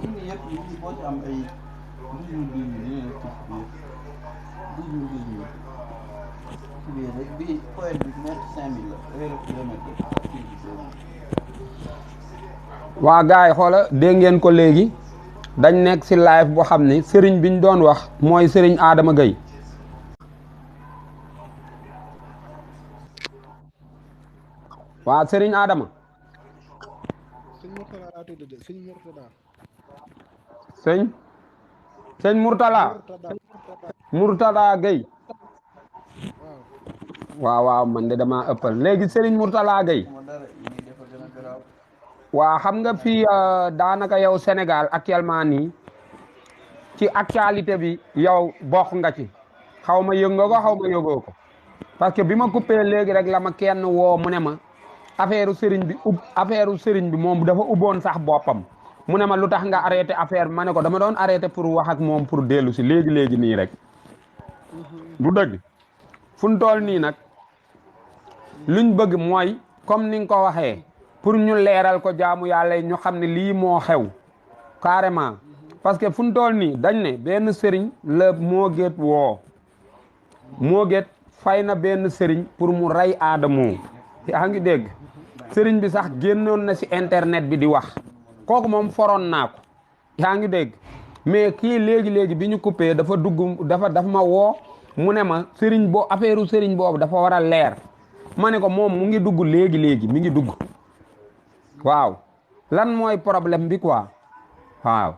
ini yëpp yi boo ci am ay 18 yi def ci biir 18 ci biir rek bi point bi mètre 5000 la réeru kilomètre waa gars yi xoola dégg ngeen ko léegi dañ nekk ci live boo xam ni sëriñ biñ doon wax mooy sëriñ Adama Gueye waa sëriñ Adama sëñ Mourtala Gueye waaw man de dama ëppal léegi sëriñ Mourtala Gueye waa xam nga fii daanaka yow Sénégal actuellement nii ci actualité bi yow bokk nga ci xaw ma yëg nga ko xaw ma yëgoo ko parce que bi ma coupé léegi rek la ma kenn woo mu ne ma affaire sëriñ bi moom dafa ubboon sax boppam mu ne ma lu tax nga arrêté affaire bi ma ne ko dama doon arrêté pour wax ak moom pour dellu si léegi nii rek du dëgg fu mu toll nii nag luñ bëgg mooy comme ni nga ko waxee pour ñu leeral ko jaamu yàlla ñu xam ne lii moo xew carrément parce que fu mu toll nii dañ ne benn sëriñ la moo gét woo moo gét fay na benn sëriñ pour mu rey Adamo yaa ngi dégg sëriñ bi sax génnoon na ci internet bi di wax kooku moom foroon naa ko yaa ngi dégg mais kii léegi bi ñu coupé dafa dugg dafa ma woo mu ne ma sëriñ boo affaire sëriñ boobu dafa war a leer ma ne ko moom mu ngi dugg léegi mi ngi dugg waaw lan mooy problème bi quoi waaw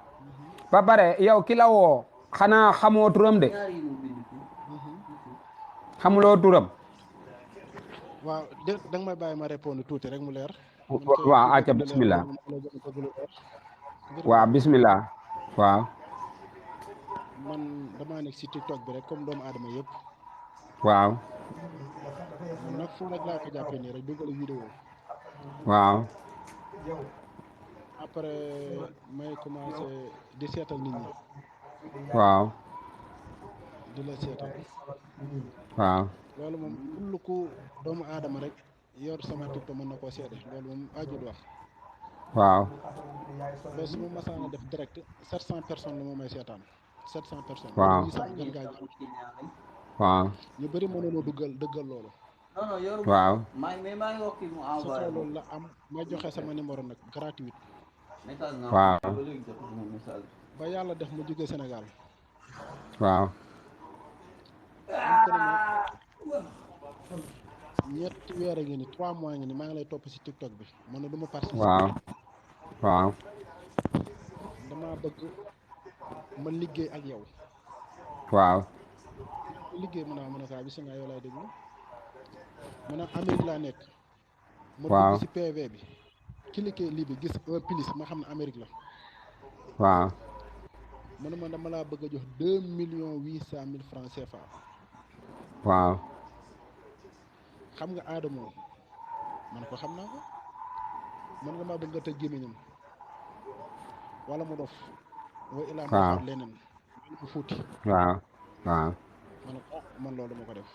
ba pare yow ki la woo xanaa xamoo turam de xamuloo turam waaw da nga may bàyyi ma répondre tuuti rek mu leer waaw acca bismillah waaw bismillah waaw man damaa nekk ci TikTok bi rek comme doomu aadama yëpp waaw man nag fu rek laa ko jàppee nii rek dugal vidéo waaw après may commencé di seetal nit ñi waaw di la seetal waaw loolu moom kullu ku doomu aadama rek yor sama TikTok mën na koo seede loolu moom ajul wax waaw ba su ma masaan a def direct 700 personnes la moo may seetaan 700 personnes waaw gën gaa waaw ñu bëri mënoonoo dëggal loolu waaw sa loolu la am ma joxe sama numéro nag gratuit waaw ba yàlla def ma jóge Sénégal waaw ñetti weer a ngi ni 3 mois ngi ni maa ngi lay topp ci TikTok bi man na du ma participer waaw dama bëgg ma liggéey ak yow waaw liggéey mën a saa bi si nga yow lay déglu maanaam Amérique laa nekk ma dugg ci PV bi cliquer lii bi gis un plus ma xam ne Amérique la waaw man ma dama laa bëgg a jox 2,800,000 francs CFA waaw xam nga Adamo man ko xam naa ko man nga maa bëgg nga tëj gémmiñam wala mu dof wa ilaa ma faat leneen mu fuuti waaw man loolu ma ko def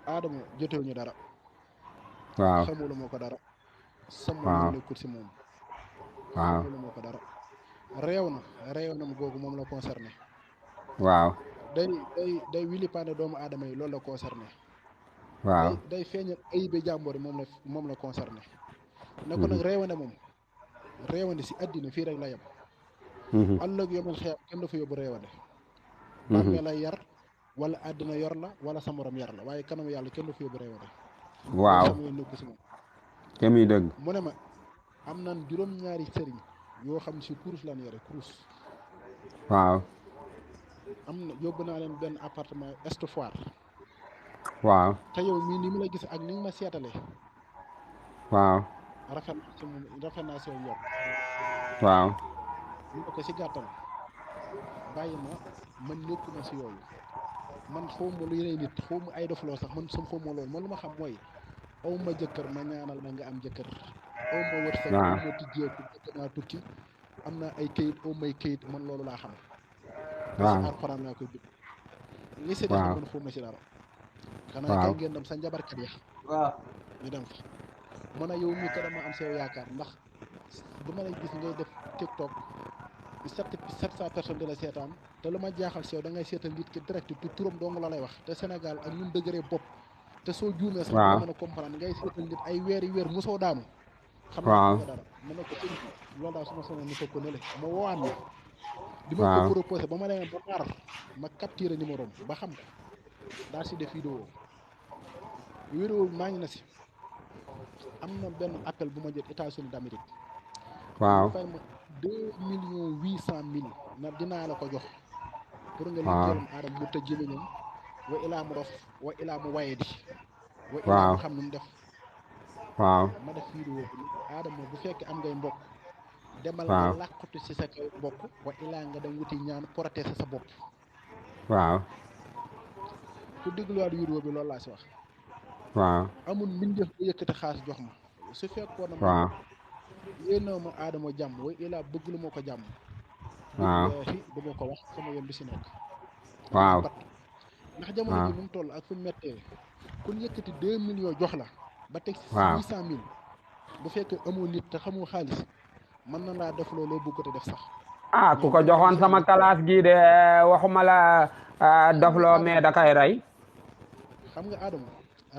Adamo jotewuñu dara waaw xamulu moo ko dara sama nekkul si moom waaw xamulu moo ko dara réew na mu googu moom la concerné waaw day wili paane doomu aadama yi loolu la concerné waaw day feeñal ayibe jàmboor yi moom la concerné ne ko nag réewande si àddina fii rek la yem ëllëg yomal xeex kenn dafa yóbbu réewande bàmmee lay yar wala àddina yor la wala sa morom yar la waaye kanamu yàlla kenn dafa yóbbu réewande waaw nekk si moom te muy dëgg mu ne ma am naan juróom-ñaari sëriñ yoo xam si kurus lan yore kurus waaw am na yóbbu naa leen benn appartement Est Foire waaw te yow mii ni mu la gis ak ni nga ma seetalee waaw rafet naa si yow yor waaw ñu ko si gàttal bàyyi man nekkuma si yooyu man xawma lu rey nit xawma ay dofloo sax man sam xawma loolu man lu ma xam mooy aw ma jëkkër ma ñaanal ma nga am jëkkër aw ma wërsëg aw ma tijjeeku naa tukki am naa ay kayit aw may kayit man loolu laa xam waaw alxuraan laa koy bind li si def man xawma si dara xanaa kay ngeen dem sa njabarkat ya ñu dem fa man a yow mii ko dama am sew yaakaar ndax dama lay gis ngay def TikTok 700 personnes di la seetaan te lu ma jaaxal si yow da ngay seetal nit ki direct tu turam dong la lay wax te Sénégal ak ñun dëgëree bopp te soo juumee sax nga mën a comprendre ngay seetal nit ay weeri weer mosoo daanu xam naa nga dara mën na ko sëñ bi loolu daal su ma sonoon ni teg ko nële ma wowaan ma di ma ko proposé ba ma demee ba mar ma capturé numéro ba xam ko daal si def vidéo maa ngi na si am na benn appel bu ma jot États-Unis d'Amérique fay ma 2,8 millions na dinaa la ko jox pour nga liggéeyal aadama mu tëj jëmiñam wa ilaa mu dof wa ilaa mu waye di wa ilaa mu xam nu mu def ma def vidéo bi aadama bu fekkee am ngay mbokk demal nga làqatu si sa kaw mbokk wa ilaa nga dem wuti ñaan protéger sa bopp ku dégluwaat vidéo bi loolu laa si wax amul mbindeef bu yëkkati xaas jox ma su fekkoon na yéena ma aadama jàmm way ilaa bëgg lu ma ko jàmm billaahi dama ko wax sama yoon bi si nekk ndax jamono ji nu mu toll ak fu mettee kun yëkkati 2 millions jox la ba teg si 800 000 bu fekkee amoo nit te xamoo xaalis mën na laa def loolu bëgg ko te def sax ku ko joxoon sama classe gii de waxuma la dofloo mais da kay rey xam nga aadama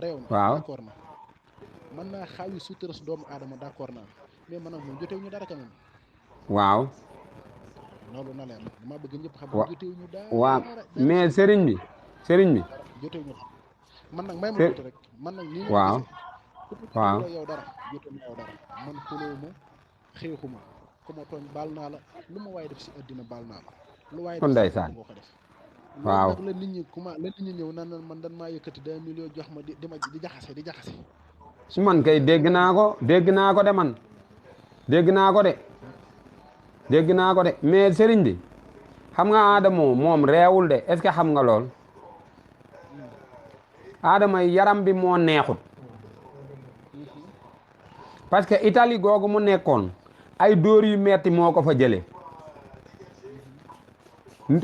réew na d'accord na mën naa xaawi sutura si doomu aadama d'accord naa mais man moom jotewu ñu dara ka moom loolu na leer dama bëgg ñëpp xam jotewu ñu dara mais sëriñ bi jotewu ñu man nag may ma tuuti rek man nag nii la yow dara jotewu ñu yow dara man xuloo ma xeexuma ku ma tooñ baal naa la lu ma waaye def si àddina baal naa la lu waaye def ndeysaan boo ko def nag la nit ñi ñëw naan man dan maa yëkkati 2 millions jox ma di jaxase man kay dégg naa ko de man dégg naa ko de mais sëriñ bi xam nga Adamo moom reewul de est-ce que xam nga lool Adama yaram bi moo neexut parce que Italie googu mu nekkoon ay dóor yu metti moo ko fa jële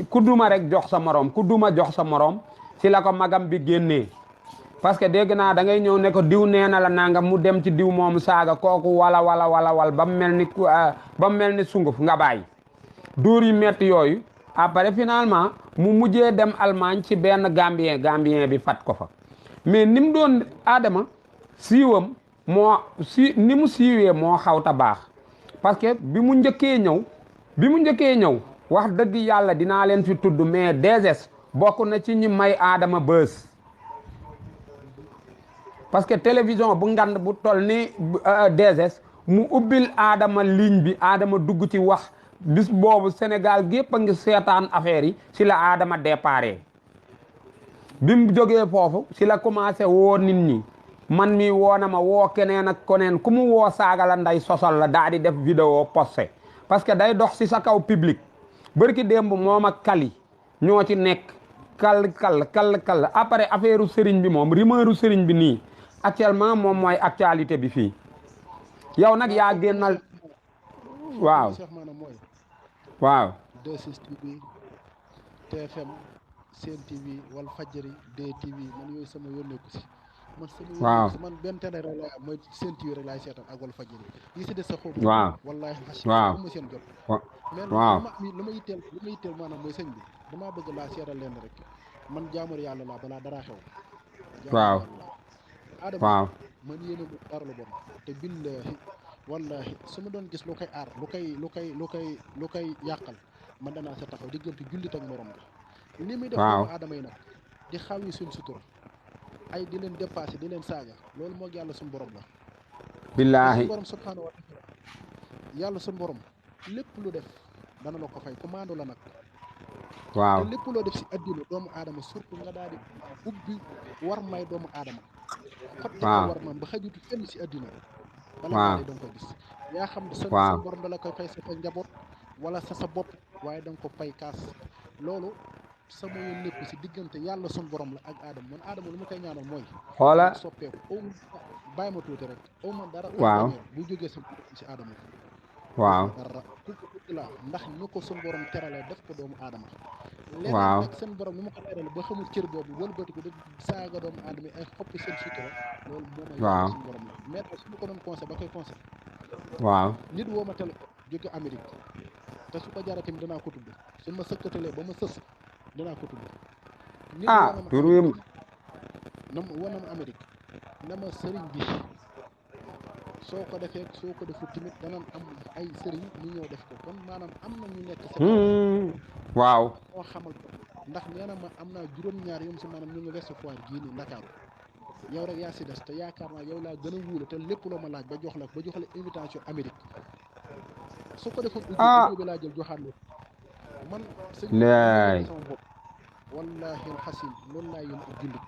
ku duma rek jox sa morom ku duma jox sa morom si la ko magam bi génnee parce que dégg naa da ngay ñëw ne ko diw nee na la nangam mu dem ci diw moomu saaga kooku wala ba mu mel ni sunguf nga bàyyi dóor yu metti yooyu après finalement mu mujjee dem Allemagne ci benn Gambien bi fat ko fa mais ni mu doon Adama siiwam ni mu siiwee moo xawta baax parce que bi mu njëkkee ñëw wax dëgg yàlla dinaa leen fi tudd mais DSS bokk na ci ñi may Adama bës parce que télévision bu ngand bu toll ni DSS mu ubbil Adama ligne bi Adama dugg ci wax bis boobu Sénégal gépp a ngi seetaan affaire yi si la Adama déparé bi mu jógee foofu si la commencé woo nit ñi man mi woo na ma woo keneen ak koneen ku mu woo saaga la nday sosal la daa di def vidéo posté parce que day dox si sa kaw public bërki démb moom ak kali ñoo ci nekk kall après affaire sëriñ bi moom rumeur sëriñ bi nii actuellement moom mooy actualité bi fii yow nag yaa génnal waaw 2STV TFM Sen TV wal Fadjri DTV man yooyu sama yónneeku si man benn télé rek laa mooy Sen TV rek laay seetaan ak wal Fadjri yi si des sa xóob wallaahi ma seen jot mais lu ma yitteel maanaam mooy sëñ bi damaa bëgg laa seetal leen rek man jaamur yàlla laa balaa dara xew Adama man yéene mu dara lu bon te billaahi wallaahi su ma doon gis lu koy aar lu koy yàqal man danaa sa taxaw diggante jullit ak morom bi li muy def doomu aadama yi nag di xaw yi suñ sutura ay di leen dépassé di leen saaga loolu moo yàlla suñu borom la billaahi suñu borom subhaanahu wa taala yàlla suñu borom lépp lu def dana la ko fay commande la nag te lépp loo def si addina doomu aadama surtout nga daal di ubbi war may doomu aadama xotti ko war maam ba xajutu fenn si addina bala da nga ko gis yaa xam ne sa borom da la koy fay sa njaboot wala sa bopp waaye da nga ko fay kaas loolu sama yoon nekk si diggante yàlla sun borom la ak aadama man aadama lu ma koy ñaanal mooy xoola soppeeku bàyyi ma tuuti rek aw ma dara bu jógee si aadama dara ku la ndax ñu ko sun borom terale def ko doomu aadama leneen nag seen borom ni ma ko terale ba xamul cër boobu wëlbati ko di saaga doomu aadama ay xoppi seen sutura loolu moo may sun borom la mais su ma ko doon conseil ba koy conseil waaw nit woo ma téléphone jóge Amérique te su ko jaaree tamit danaa ko tudd su ma sëkkatalee ba ma sës danaa ko tudd nit woo na ma tur wi Amérique woo na ma Amérique na ma sëriñ bi soo ko defee soo ko defut tamit danañ am ay sëriñ ñu ñëw def ko kon maanaam am na ñu nekk si waaw moo xamal ko ndax nee na ma am naa juróom-ñaar yoom si maanaam ñu ngi Ouest Foire gii nii Ndakaaru yow rek yaa si des te yaakaar naa yow laa gën a wóolu te lépp loo ma laaj ba jox la invitation Amérique su ko defoon audio bi laa jël joxaat la man sëñ bi sama bopp wallahi alxasim loolu laa yéen ak jullit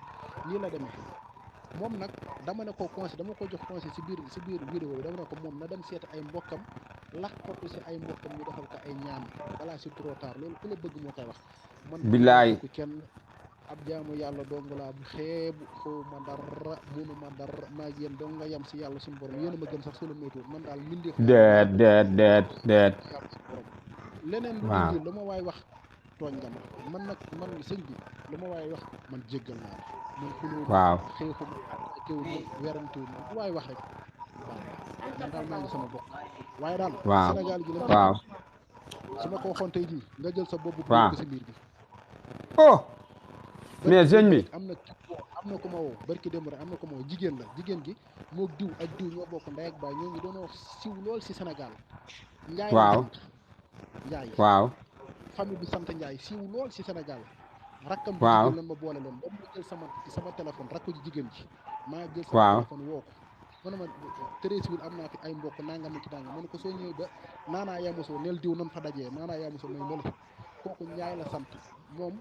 nii la demee moom nag dama ne ko conseil dama ko jox conseil si biir vidéo bi dama ne ko moom na dem seet ay mbokkam lakkatu si ay mbokkam ñu defal ko ay ñaan balaa si trop tard loolu ku la bëgg moo koy wax man billaay ko kenn ab jaamu yàlla dong laa bu xeebu xaw ma dara munu ma dara maa ngi yéen dong nga yem si yàlla suñu borom yéen a ma gën sax su la moytuwul man daal mbindeef deet leneen lu dul lu ma waay wax tooñ nga ma man nag man sëñ bi lu ma waay wax man jéggal naa la man xulóo waaw xeexuma kéw werantewu ma lu waay wax rek waaw man daal maa ngi sama bokk waaye daal Sénégal gi la su ma ko waxoon tey jii nga jël sa bopp ko si miir bi oh mais sëñ bi am na ko ma woo barki démb rek am na ko ma woo jigéen la jigéen gi moog diw ak diw ñoo bokk ndey ak baay ñoo ngi doon wax siw lool si Sénégal Njaay waaw Njaay waaw famille bi sant Njaay siiw lool si Sénégal rakkam bi waaw jigéen lan ma boole leen ba mu jël sama téléphone rakku ji jigéen ji maa jël sama téléphone woo ko mu ne ma Treichville am naa fi ay mbokk nangam ci tàng ma ne ko soo ñëwee ba naanaa yamusoo neel diw nan fa dajee naanaa yamusoo mooy nële kooku Njaay la sant moom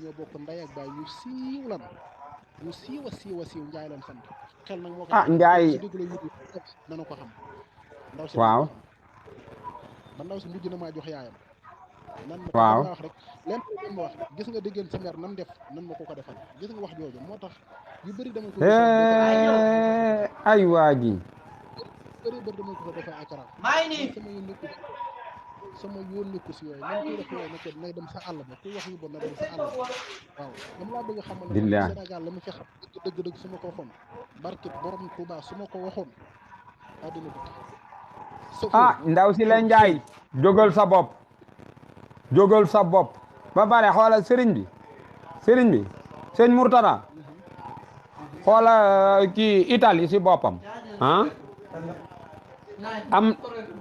ñoo bokk ndey ak baay ñu siiw lan ñu siiw a siiw Njaay lan sant xel nag moo ko Njaay si déglu yu nanu ko xam ndaw si waaw ba ndaw si mujj na maa jox yaayam nan ma waaw wax rek leen ma wax gis nga déggeen sa mer nan def nan ma ko defal gis nga wax jooju moo tax yu bëri dama ko ay waa ji bëri dama ko fa defal écran sama yoon nekku si yooyu man kuy def yooyu nag nay dem sa àll ba kuy wax yu bon na dem sa àll ba waaw dama laa bëgg a xamal ne Sénégal la mu fi xam dëgg su ma ko waxoon barke borom Touba su ma ko waxoon àddina bi ndaw si la Njaay jógal sa bopp ba pare xoolal sëriñ bi sëñ Murtada xoola kii Italie si boppam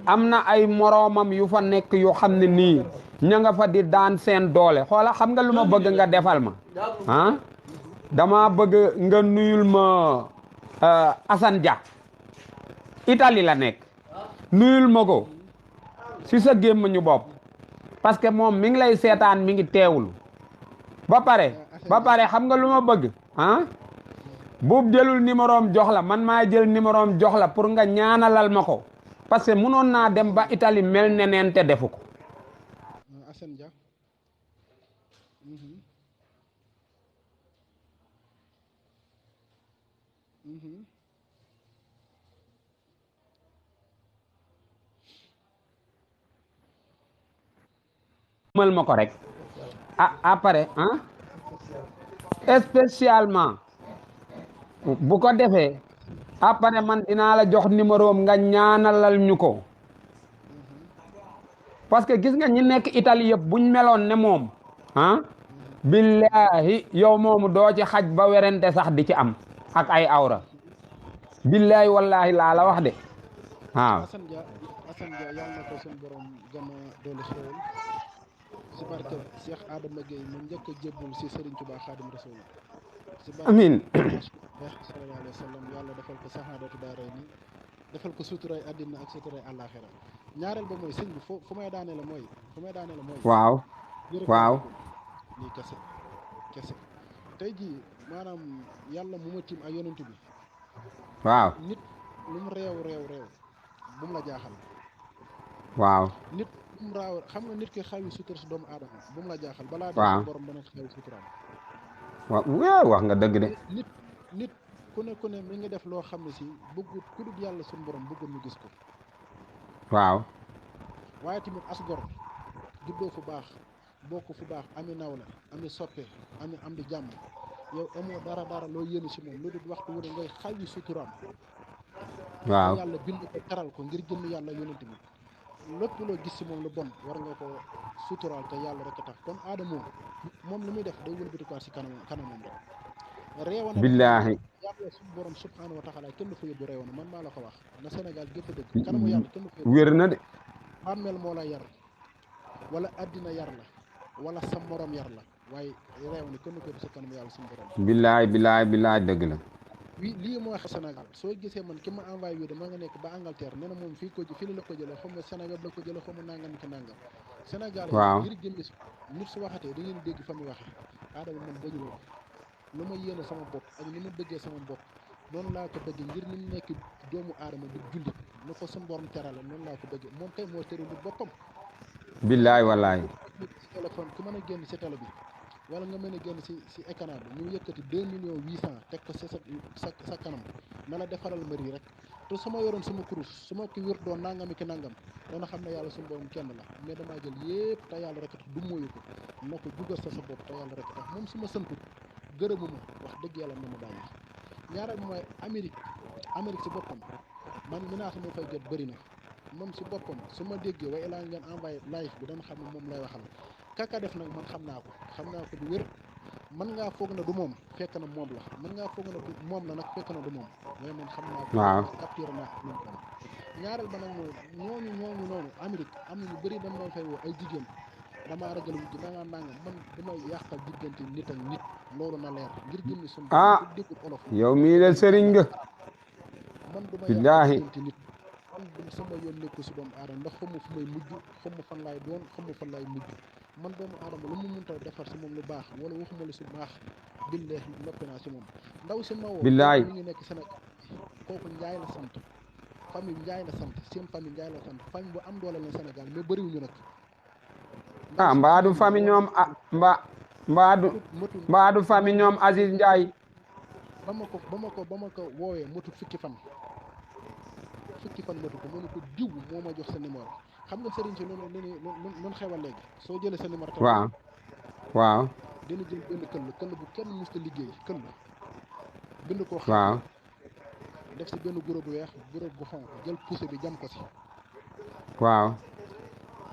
am na ay moroomam yu fa nekk yu xam ne nii ña nga fa di daan seen doole xoola xam nga lu ma bëgg nga defal ma dama bëgg nga nuyul ma Assane Dia Italie la nekk nuyul ma ko si sa gémmiñu bopp parce que moom mi ngi lay seetaan mi ngi teewul ba pare xam nga lu ma bëgg bu jëlul numéroom jox la man maa jël numéroom jox la pour nga ñaanalal ma ko parce que mënoon naa dem ba Italie mel neneen te defu ko Assane Dia mal ma ko rek après spécialement bu ko defee après man dinaa la jox numéro nga ñaanalal ñu ko parce que gis nga ñi nekk Italie yëpp buñ meloon ne moom billahi yow moomu doo ci xaj ba werante sax di ci am ak ay awra billahi wallahi laa la wax de waaw Assane Dia yàlla na ko seen borom gën a doolu xewal si barke Cheikh Adama Gueye mu njëkk a jébbul si Serigne Touba Khadim Rasoul amiin sallallahu alayhi wa sallam yàlla defal ko saxaadatu daaray ni defal ko suturay àddina ak suturay àllaaxira ñaareel ba mooy sëñ bi fu may daane la mooy waaw lii kese tey jii maanaam yàlla mu ma tiim ak yonent bi waaw nit lu mu réew bu mu la jaaxal waaw nit lu mu raaw xam nga nit ki xawi sutura si doomu aadama bu mu la jaaxal balaa dee borom dana xawi suturaam waaw wax nga dëgg de nit ku ne mi ngi def loo xam ne si bëggut ku dul yàlla suñu borom bëggut ñu gis ko waaw waaye tamit as gor juddoo fu baax bokk fu baax ami nawle ami soppe ami am di jàmm yow amoo dara loo yéene si moom lu dul waxtu wu ne ngay xawi suturaam waaw te yàlla bind ko teral ko ngir jëmm yàlla yonent bi lépp loo gis si moom lu bon war nga ko suturaal te yàlla rek a tax kon aadama moom li muy def day wëlbatikuwaat si kanamam rek réewana nag billaahi yàlla suñu borom subhaanahu wa taala kenn du fa yóbbu réewana man maa la ko wax na Sénégal gépp dëgg kanamu yàlla kenn du fa yóbbu wér na de bàmmeel moo la yar wala addina yar la wala sa morom yar la waaye réewana kenn du ko yóbbu sa kanamu yàlla suñu borom billaahi dëgg la lii moo wax Sénégal soo gisee man ki ma envoyé wi dama nga nekk ba Angleterre nee na moom fii la ko jëlee xam nga Sénégal la ko jëlee xam nga nangam ki nangam Sénégal waaw ngir jëmmi si nit su waxatee da ngeen dégg fa muy waxee aadama man bëgg ko lu ma yéene sama bopp ak ni ma bëggee sama bopp noonu laa ko bëggee ngir ni mu nekk doomu aadama du jullit nu ko suñu borom terale noonu laa ko bëggee moom kay moo tëralu boppam billaay wallaay si téléphone ku mën a génn si télé bi wala nga mën a génn si écran bi ñu yëkkati 2 millions 800 teg ko sa kanam na la defaral mari rek te su ma yoroon sama kurus su ma ko wér doon nangami ki nangam dana xam ne yàlla suñu borom kenn la mais damaa jël yépp te yàlla rek tax du mooyu ko na ko jugal sa bopp te yàlla rek tax moom su ma santu gërëmuma wax dëgg yàlla na ma bàyyi ñaareel mooy Amérique si boppam man menace moo fay jot bëri na moom si boppam su ma déggee waaye laa ngeen envoyé live bi dana xam ne moom lay waxal kaka def nag man xam naa ko du wér mën ngaa foog na du moom fekk na moom la mën ngaa foog na du moom la nag fekk na du moom mais man xam naa ko waaw capturé naa ko moom ñaareel ba nag mooy ñooñu noonu Amérique am na ñu bëri dama doon fay woo ay jigéen damaa ragal wu ji dangaa nangam man damay yàqal diggante nit ak nit loolu na leer ngir jëmmi suñu déggul olof yow mii de sëriñ nga man du ma billaahi yàqal diggante nit man du sama yoon nekku si doomu aadama ndax xamu fu may mujj xamu fan laay doon xamu fan laay mujj man doomu aadama lu mu mënta defar si moom lu baax wala waxuma lu si baax billaahi noppi naa si moom ndaw si ma woo billaahi mi ngi nekk Sénégal kooku Njaay la sant famille Njaay la sant seen famille Njaay la sant famille bu am doole la Sénégal mais bëriwuñu nag mbaadu famille ñoom mbaadu famille ñoom Aziz Ndiaye ba ma ko woowee matut fukki fan matu ko mënu ko diw moo ma jox sa numéro xam nga sëriñ si noonu xewal léegi soo jëlee sa numéro waaw dina jël benn këll bu kenn musta liggéey këll bind ko waaw def si benn groupe bu weex groupe bu xonq jël poussé bi jam ko si waaw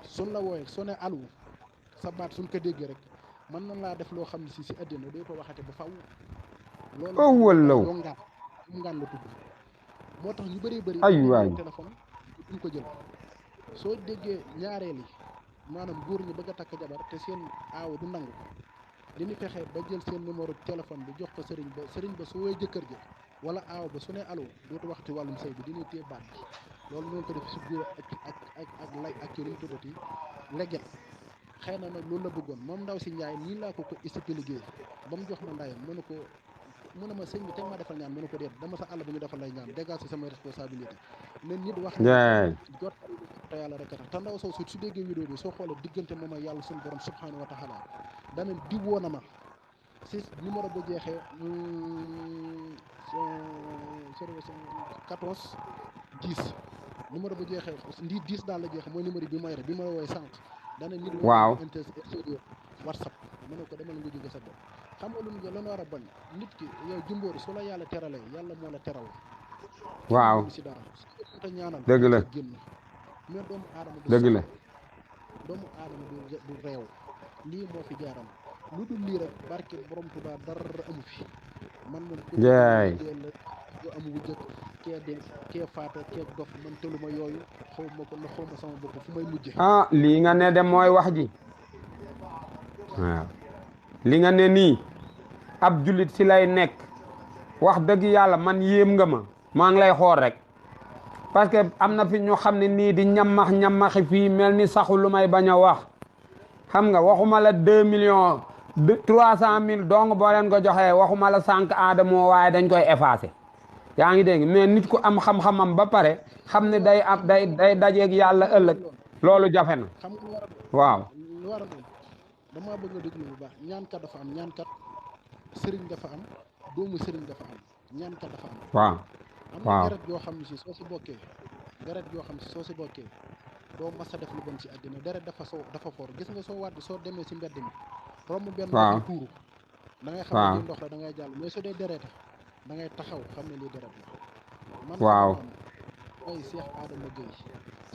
suñ la wooyee soo ne alu sa baat suñ ko déggee rek mën na laa def loo xam ne si àddina doo ko waxate ba faw loolu walaw ngaan la tudd moo tax ñu bëri ay waay téléphone duñ ko jël soo déggee ñaareel yi maanaam góor ñi bëgg a takk jabar te seen aaw du nangu dañuy fexe ba jël seen numéro téléphone bi jox ko sëriñ ba su woowee jëkkër ji wala aaw ba su ne allo dootu waxti wàllum sëy bi dañuy téye baat bi loolu noonu ko def si góor ak lay ak ci luñ tuddati leget xëy na nag loolu la bëggoon moom ndaw si Njaay nii laa ko expliqué ba mu jox ma ndayam mu ne ma sëñ bi teg ma defal ñaan mu ne ko déet dama sa àll bu ñu defal lay ñaan déggal si sama responsabilité nen nit wax jot te yàlla rek a tax te ndaw soo su déggee vidéo bi soo xoolee diggante moom ak yàlla suñu borom subhanahu wa taala dana diwoo na ma si numéro bu jeexee 14 10 numéro bu jeexee ndi 10 daal la jeexee mooy numéro bi may rek bi ma woowee sànq dana nit waaw WhatsApp mu ne ko demal nga jóge sa bopp xam nga lu ñu lan war a bañ nit ki yow Jimbori su la yàlla teralee yàlla moo la teral waaw si dara te ñaanal dëgg la génn mais doomu aadama dëgg la doomu aadama du réew lii moo fi jaaram lu dul lii rek barke borom Tuubaa dara amu fi man moom jaay du am wu jëkk kee de kee faata kee dof man tëluma yooyu xaw ma ko na xaw ma sama bopp fu may mujje lii nga ne de mooy wax ji waaw li nga ne nii ab jullit si lay nekk wax dëgg yàlla man yéem nga ma maa ngi lay xool rek parce que am na fi ñu xam ne nii di ñamaxi fii mel ni saxu lu may bañ a wax xam nga waxuma la 2 millions 300 000 dong boo leen ko joxee waxuma la sànq aadamoo waaye dañ koy effacé yaa ngi dégg mais nit ku am xam-xamam ba pare xam ne day am day dajeeg yàlla ëllëg loolu jafe na waaw lu war a doon damaa bëgg nga déglu bu baax ñaankat dafa am ñaankat sëriñ dafa am doomu sëriñ dafa am ñaankat dafa am waaw am na garet yoo xam ne si soo si bokkee garet yoo xam ne si soo si bokkee doo mas a def lu bon si àddina deret dafa foor gis nga soo wàdd soo demee si mbedd mi romb benn tuuru da ngay xam ne lii ndox la da ngay jàll mais su dee dereta da ngay taxaw xam ne lii deret la man mooy Cheikh Adama Gueye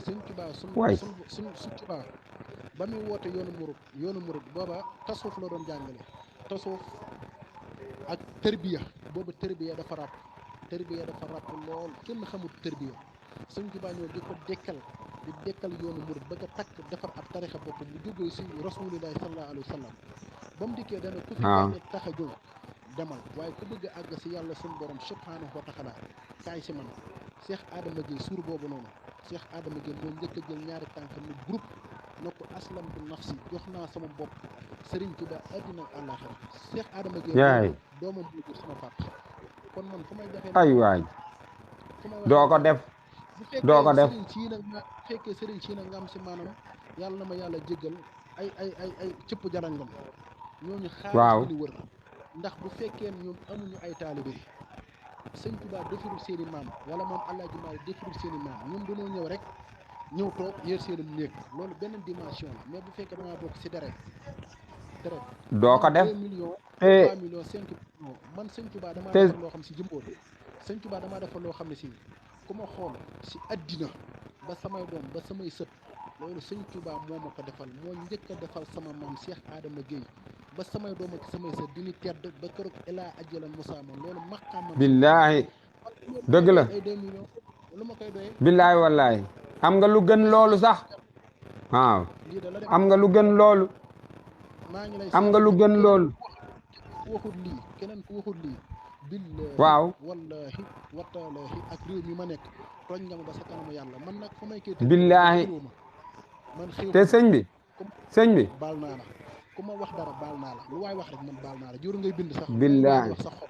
sëñ Tuubaa waay suñ Tuubaa ba muy woote yoonu murid booba tasawuf la doon jàngale tasawuf ak tërbiya boobu tërbiya dafa ràpp lool kenn xamul tërbiya sëñ Tuubaa ñëw di ko dekkal yoonu murid bëgg a takk defar ab tarixa bopp mu jógee si rasulillahi sallallahu alayhi wa sallam ba mu dikkee dana ku fi yàlla tax a jóg demal waaye ku bëgg a àgg si yàlla suñu borom subhanahu wa taala kaay si man Cheikh Adama Gueye suur boobu noonu Cheikh Adama Gueye moo njëkk a jël ñaari tànk ni groupe na ko aslamtu nafsi jox naa sama bopp Serigne Touba àddina ak àllaaxira Cheikh Adama Gueye doomam bu jur sama papa kon man fu may defee ay waay doo ko def doo ko def bu fekkee Serigne si nag nga am si maanaam yàlla na ma yàlla jéggal ay cëpp jarangam ñooñu xaalis li wër ndax bu fekkee ñoom amuñu ay taalibe sëñ Tuubaa defirul seen i maam wala moom Alaaji Maalik defirul seen i maam ñoom dañoo ñëw rek ñëw toog yër seen néeg loolu benn dimension la mais bu fekkee dangaa bokk si deret doo ko def 2 millions 3 millions 5 millions man sëñ Tuubaa damaa defal loo xam si jëmboo sëñ Tuubaa damaa defal loo xam ne si ku ma xool si addina ba samay doom ba samay sët loolu sëñ Tuubaa moo ma ko defal moo njëkk a defal sama maam Cheikh Adama Gueye ba samay doom ak samay sët di ñu tedd ba keroog ilaa ajalan musaama loolu maqaamam billaahi dëgg la ay 2 millions lu ma koy doyee billaahi wallaahi am nga lu gën loolu sax waaw am nga lu gën loolu maa ngi lay am nga lu gën loolu waxut lii keneen ku waxut lii billaahi waaw wallaahi wataalaahi ak réew mi ma nekk tooñ nga ma ba sa kanamu yàlla man nag fu may kay billaahi man xew te sëñ bi baal naa la ku ma wax dara baal naa la lu waay wax rek man baal naa la jur ngay bind sax billaahi wax sa xol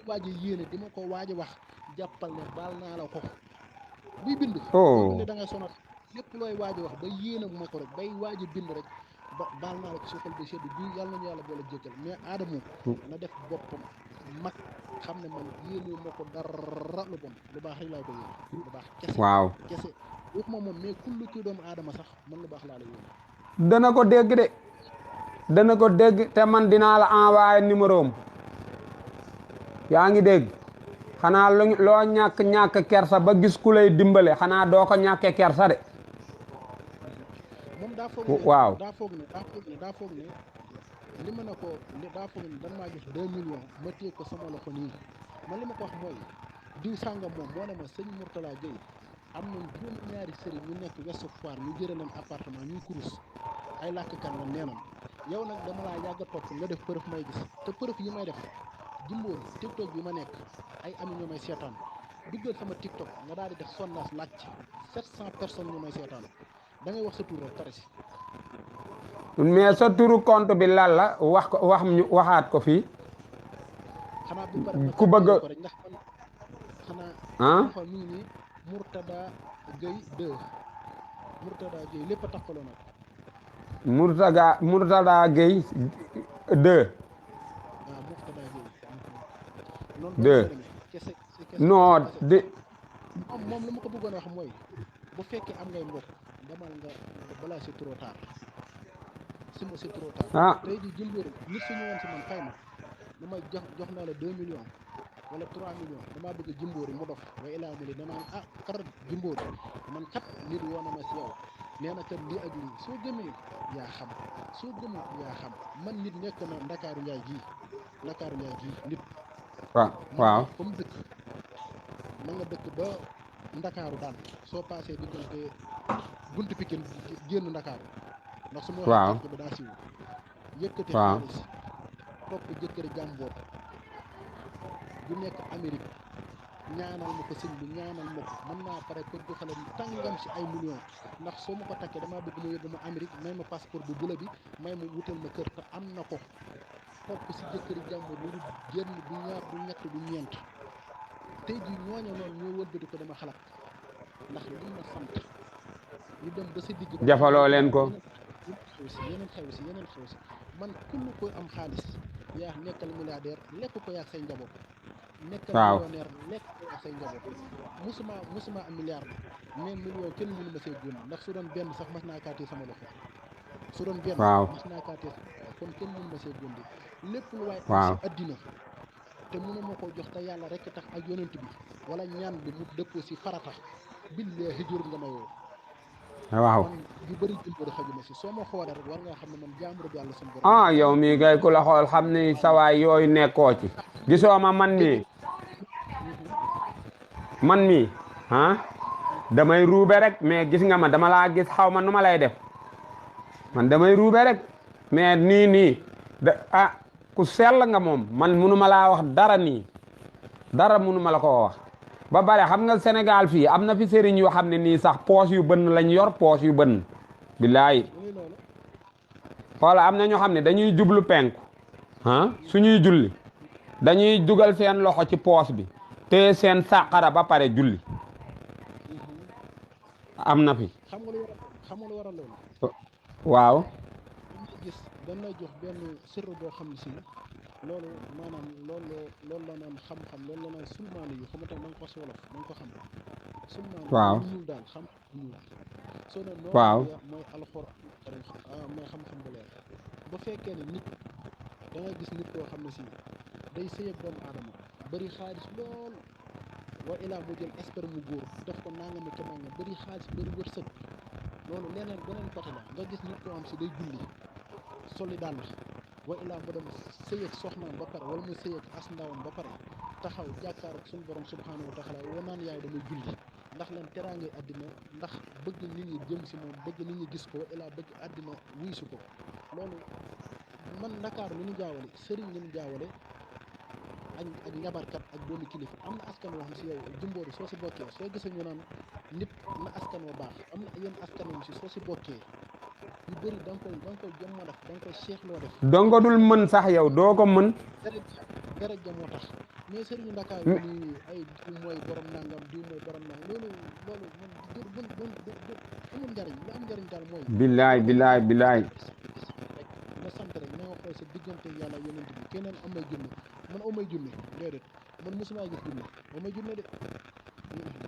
waaji yéene di ma ko waaji wax jàppal ne baal naa la ko buy bind ne da ngay sonal lépp looy waaji wax ba yéene ma ko rek bay waaji bind rek baal naa la ko si xol bi sedd bi yàlla nañu yàlla boole jéggal mais Adama na def boppam mag xam ne man yéene ma ko dara lu bon lu baax rek laay ko yéene lu baax kese waaw kese waxuma moom mais kullu kii doomu aadama sax man lu baax laa la yéene dana ko dégg de dana ko dégg te man dinaa la envoyé numéro am yaa ngi dégg xanaa loo ñàkk kersa ba gis ku lay dimbale xanaa doo ko ñàkkee kersa de moom daa foog waaw daa foog ne li ma ne ko daa foog ne dan maa gis 2 millions ma téye ko sama loxo nii man li ma ko wax mooy diw sàngam moom moo ne ma sëñ Mourtala Gueye am nañ juróom-ñaari sëriñ ñu nekk Ouest Foire ñu jëlee leen appartement ñuy kurus ay làkkat la neenam yow nag dama laa yàgg a topp nga def preuve may gis te preuve yi may def Jimbori TikTok bi ma nekk ay ami ñoo may seetaan duggal sama TikTok nga daal di def sondage laaj ci 700 personnes ñoo may seetaan da ngay wax sa tur rek pare si. mais sa turu compte bi lan la waxaat ko fii. xanaa bu pare ku bëgg ko rek ndax man xanaa. ah mi ngi nii Mourtada Gueye 2 Mourtada Gueye lépp a taxaloo nag. Mourtada Gueye 2. waaw Mourtada Gueye. 2 non di. moom lu ma ko bëggoon a wax mooy bu fekkee am ngay mbokk demal nga balaa c'est trop tard c'est trop tard. ah tey jii Jimbori nit su ñëwoon si man fay ma dama jox naa la 2 millions wala 3 millions damaa bëgg Jimbori mu dof wa ilaa mu li danaa kar Jimbori man kat nit woo na ma si yow nee na kat lii ak lii soo gëmee yaa xam soo gëmee yaa xam man nit nekk na Ndakaaru Njaay gii nit. waaw fa mu dëkk ma nga dëkk ba Ndakaaru daal soo paasee diggante buntu Pikine génn Ndakaaru ndax su ma waxee bi daa siiw yëkkati xaalis topp jëkkëri jàmboor bu nekk Amérique ñaanal ma ko sëñ bi ñaanal ma ko mën naa pare ko joxale tàngam si ay millions ndax soo ma ko takkee damaa bëgg mu yóbbu ma Amérique may ma passeport bu bula bi may ma wutal ma kër te am na ko topp si jëkkëri jàmboor lu du génn du ñaar du ñett du ñeent tey jii ñooñu noonu ñoo wëlbati ko dama xalaat ndax li ma sant ñu dem ba sa digg jafaloo leen ko yeneen xew si man kullu koy am xaalis yaa nekkal milliardaire lekk ko yaag say njaboot nekkal millionnaire lekk ko yaag say njaboot musuma am milliard mais million kenn mënu ma see génn ndax su doon benn sax mas naa kaatee sama loxo su doon benn mas naa kaatee kon kenn mënu ma see génn lépp lu waay am si addina te mënu ma ko jox te yàlla rek tax ak yonent bi wala ñaan bi mu dëppoo si farata billahi jur nga ma woo waaw man yu bëri jëmbër xajuma si soo ma xoolee rek war ngaa xam ne man jaamur bi yàlla suñu borom ah yow mii kay ku la xool xam ni sawaay yooyu nekkoo ci gisoo ma man mii ah damay ruube rek mais gis nga ma dama laa gis xaw ma nu ma lay def man damay ruube rek mais nii ku sell nga moom man munu ma laa wax dara nii dara munu ma la ko wax ba bare xam nga Sénégal fii am na fi sëriñ yoo xam ne nii sax poos yu bënn lañ yor poos yu bënn billaay xoola am na ñoo xam ne dañuy jublu penku suñuy julli dañuy dugal seen loxo ci poos bi te seen sàqara ba pare julli am na fi xam nga lu waral loolu waaw gis dañ lay jox benn sirru boo xam ne si loolu maanaam loolu la naan xam-xam loolu la naan sulmaani yu xamante ne da nga ko si wolof da nga ko xam sulmaani waaw ñuul daal xam ñuul soo ne noonu waaw mooy alxuraan mooy xam-xam bu leer bu fekkee ne nit da ngay gis nit koo xam ne si day sëy ak doomu aadama bëri xaalis lool wa ilaa mu jël espère mu góor def ko nangam ak nangam bëri xaalis bëri wërsëg loolu leneen beneen côté la nga gis nit koo xam si day julli soli dàll wa ilaa mu dem sëy ak soxnaam ba pare wala mu sëy ak as ndawam ba pare taxaw jàkkaar ak suñu borom subhanahu wa taala woo naan yaay damay julli ndax leen teraangay àddina ndax bëgg nit ñi jëm si moom bëgg nit ñi gis ko wa ilaa bëgg àddina wuy si ko loolu man Ndakaar li ñu jaawale sëriñ li ñu jaawale ak njabarkat ak doomu kilifa am na askan woo xam si yow jumboori soo si bokkee soo gisee ñu naan nit na askan wa baax am na yenn askan woon si soo si bokkee yu bëri da nga koy jomma def da nga koy seexloo def donga dul mën sax yow doo ko mën deret ja moo tax mais sëriñu Ndakaar yi nii ay diw mooy borom nangam diw mooy borom nangam loolu amul njariñ lu am njariñ daal mooy billaay nga sant rek na nga xool sa diggante yàlla yonent bi keneen am may junne man aw may junne déedéet man mosumaa gis junne aw may junne de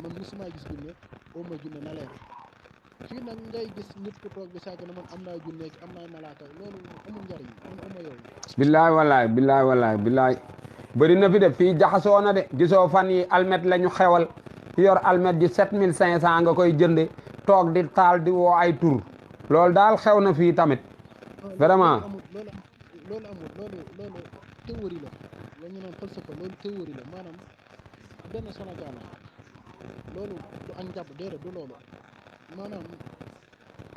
man mosumaa gis junne aw may junne na leer fii nag ngay gis nit ku toog bi sàgg na man am naa junne am naa malaaka loolu amul njariñ man aw ma yooyu billaay wallaay bëri na fi de fii jaxasoo na de gisoo fan yi almet la ñu xewal yor almet ji 7500 nga koy jënde toog di taal di woo ay tur loolu daal xew na fii tamit vraiment loolu théorie la ñu naan falsafa loolu théorie la maanaam benn Sénégal la loolu du ak njàpp déedéet du loolu maanaam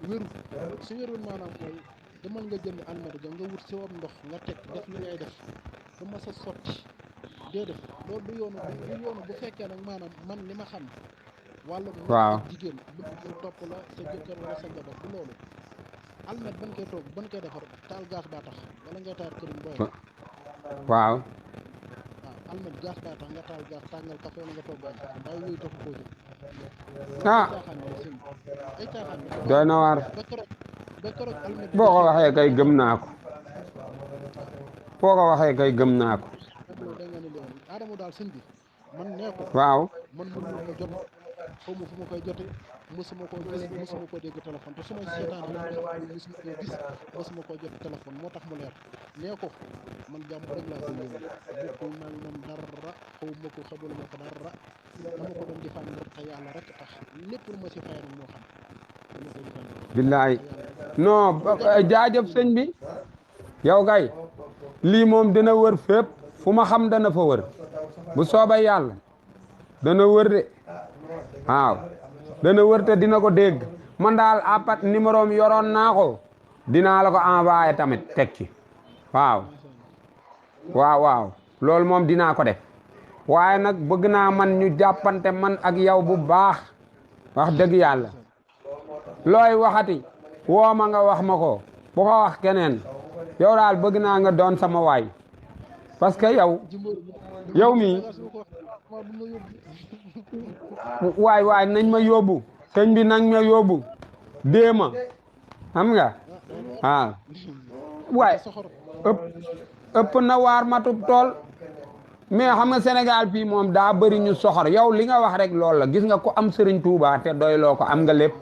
wéru su wérul maanaam mooy demal nga jënd almet ga nga wut si wam ndox nga teg def li ngay def ba ma sa sotti déedéet loolu du yoonu bu fekkee nag maanaam man li ma xam wàllu jigéen bu topp la sa jëkkër wala sa njaboot du loolu almet ban koy toog ban koy defar taal gaz baa tax wala ngay taal këriñ booy waaw almet gaz baa tax nga taal gaz tàngal café wala nga toog ndaay yooyu tax koo jóg ay caaxaan doy na waar ba keroog almet boo ko waxee kay gëm naa ko da nga ne leen Adama daal sëñ bi man nee ko waaw man mënul ma jot xaw ma fu ma koy jote mosuma koo gis mosuma koo dégg téléphone te su ma seetaan mosuma koo gis mosuma koo jot téléphone moo tax mu leer nee ko man jàmm rek laa ko yóbbu bokkul naa moom dara xaw ma ko xabalu ma ko dara dama ko doon defaan ngir te yàlla rek tax lépp lu ma si fay nag moo xam dama ko defaan billaay non jaajëf sëñ bi yow kay lii moom dina wër fépp fu ma xam dana fa wër bu soobee yàlla dana wër de waaw dana wër te dina ko dégg man daal apat numéro am yoroon naa ko dinaa la ko envoyé tamit teg ci waaw loolu moom dinaa ko def waaye nag bëgg naa man ñu jàppante man ak yow bu baax wax dëgg yàlla looy waxati woo ma nga wax ma ko bu ko wax keneen yow daal bëgg naa nga doon sama waay parce que yow mii waay nañ ma yóbbu sëñ bi nañ ma yóbbu déema xam nga waaw waay ëpp na waar matub tool mais xam nga Sénégal fii moom daa bëri ñu soxor yow li nga wax rek loolu la gis nga ko am Serigne Touba te doyloo ko am nga lépp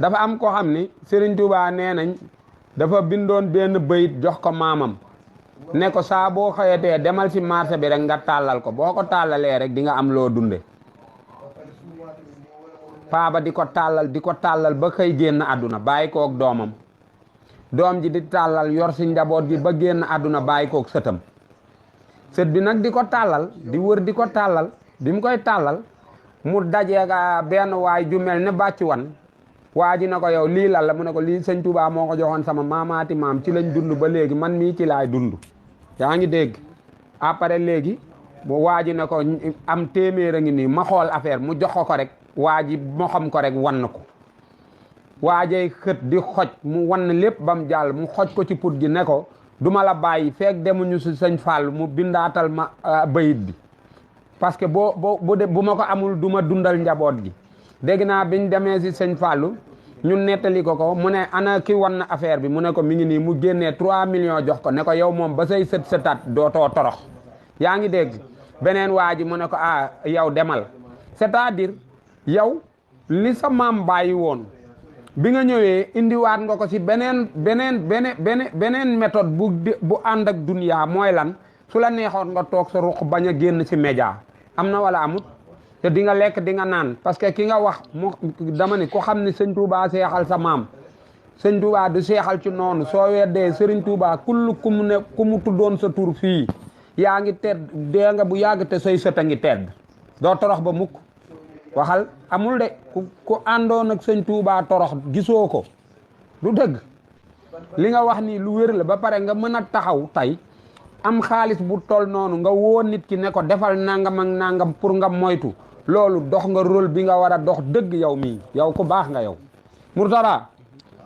dafa am ko xam ni Serigne Touba nee nañ dafa bindoon benn bayit jox ko maamam ne ko saa boo xëyatee demal ci marché bi rek nga tàllal ko boo ko tàllalee rek di nga am loo dunde paa ba di ko tàllal ba xëy génn àdduna bàyyi koog doomam doom ji di tàllal yor si njaboot gi ba génn àdduna bàyyi koog sëtam sët bi nag di ko tàllal di wër di ko tàllal bi mu koy tàllal mu dajeega benn waay ju mel ne bàcc wan waa ji na ko yow lii lan la mu ne ko lii sëñ Touba moo ko joxoon sama maamaati maam ci lañ dund ba léegi man mii ci laay dund yaa ngi dégg après léegi waa ji na ko am téeméer a ngi nii ma xool affaire mu jox ko rek waa ji moo xam ko rek wan ko waajay xët di xoj mu wan lépp ba mu jàll mu xoj ko ci put gi ne ko duma la bàyyi feek demuñu si sëñ Fall mu bindaatal ma bayit bi parce que bu ma ko amul du ma dundal njaboot gi dégg naa biñ demee si sëñ Fallu ñun nettali ko mu ne ana ki wan na affaire bi mu ne ko mi ngi nii mu génnee 3 millions jox ko ne ko yow moom ba say sëtaat dootoo torox yaa ngi dégg beneen waa ji mu ne ko yow demal c'est-à-dire yow li sa maam bàyyi woon bi nga ñëwee indiwaat nga ko si beneen méthode bu ànd ak dunya mooy lan su la neexoon nga toog sa ruq bañ a génn si média am na wala amut te di nga lekk di nga naan parce que ki nga wax mu dama ni ku xam ni sëñ Touba seexal sa maam sëñ Touba du seexal ci noonu soo weddee sëriñ Touba kull ku mu tuddoon sa tur fii yaa ngi tedd dee nga bu yàgg te say sët a ngi tedd doo torox ba mukk waxal amul de ku àndoon ak sëñ Touba torox gisoo ko du dëgg li nga wax ni lu wér la ba pare nga mën a taxaw tey am xaalis bu tol noonu nga woo nit ki ne ko defal nangam ak nangam pour nga moytu loolu dox nga rôle bi nga war a dox dëgg yow mii yow ku baax nga yow Mourtada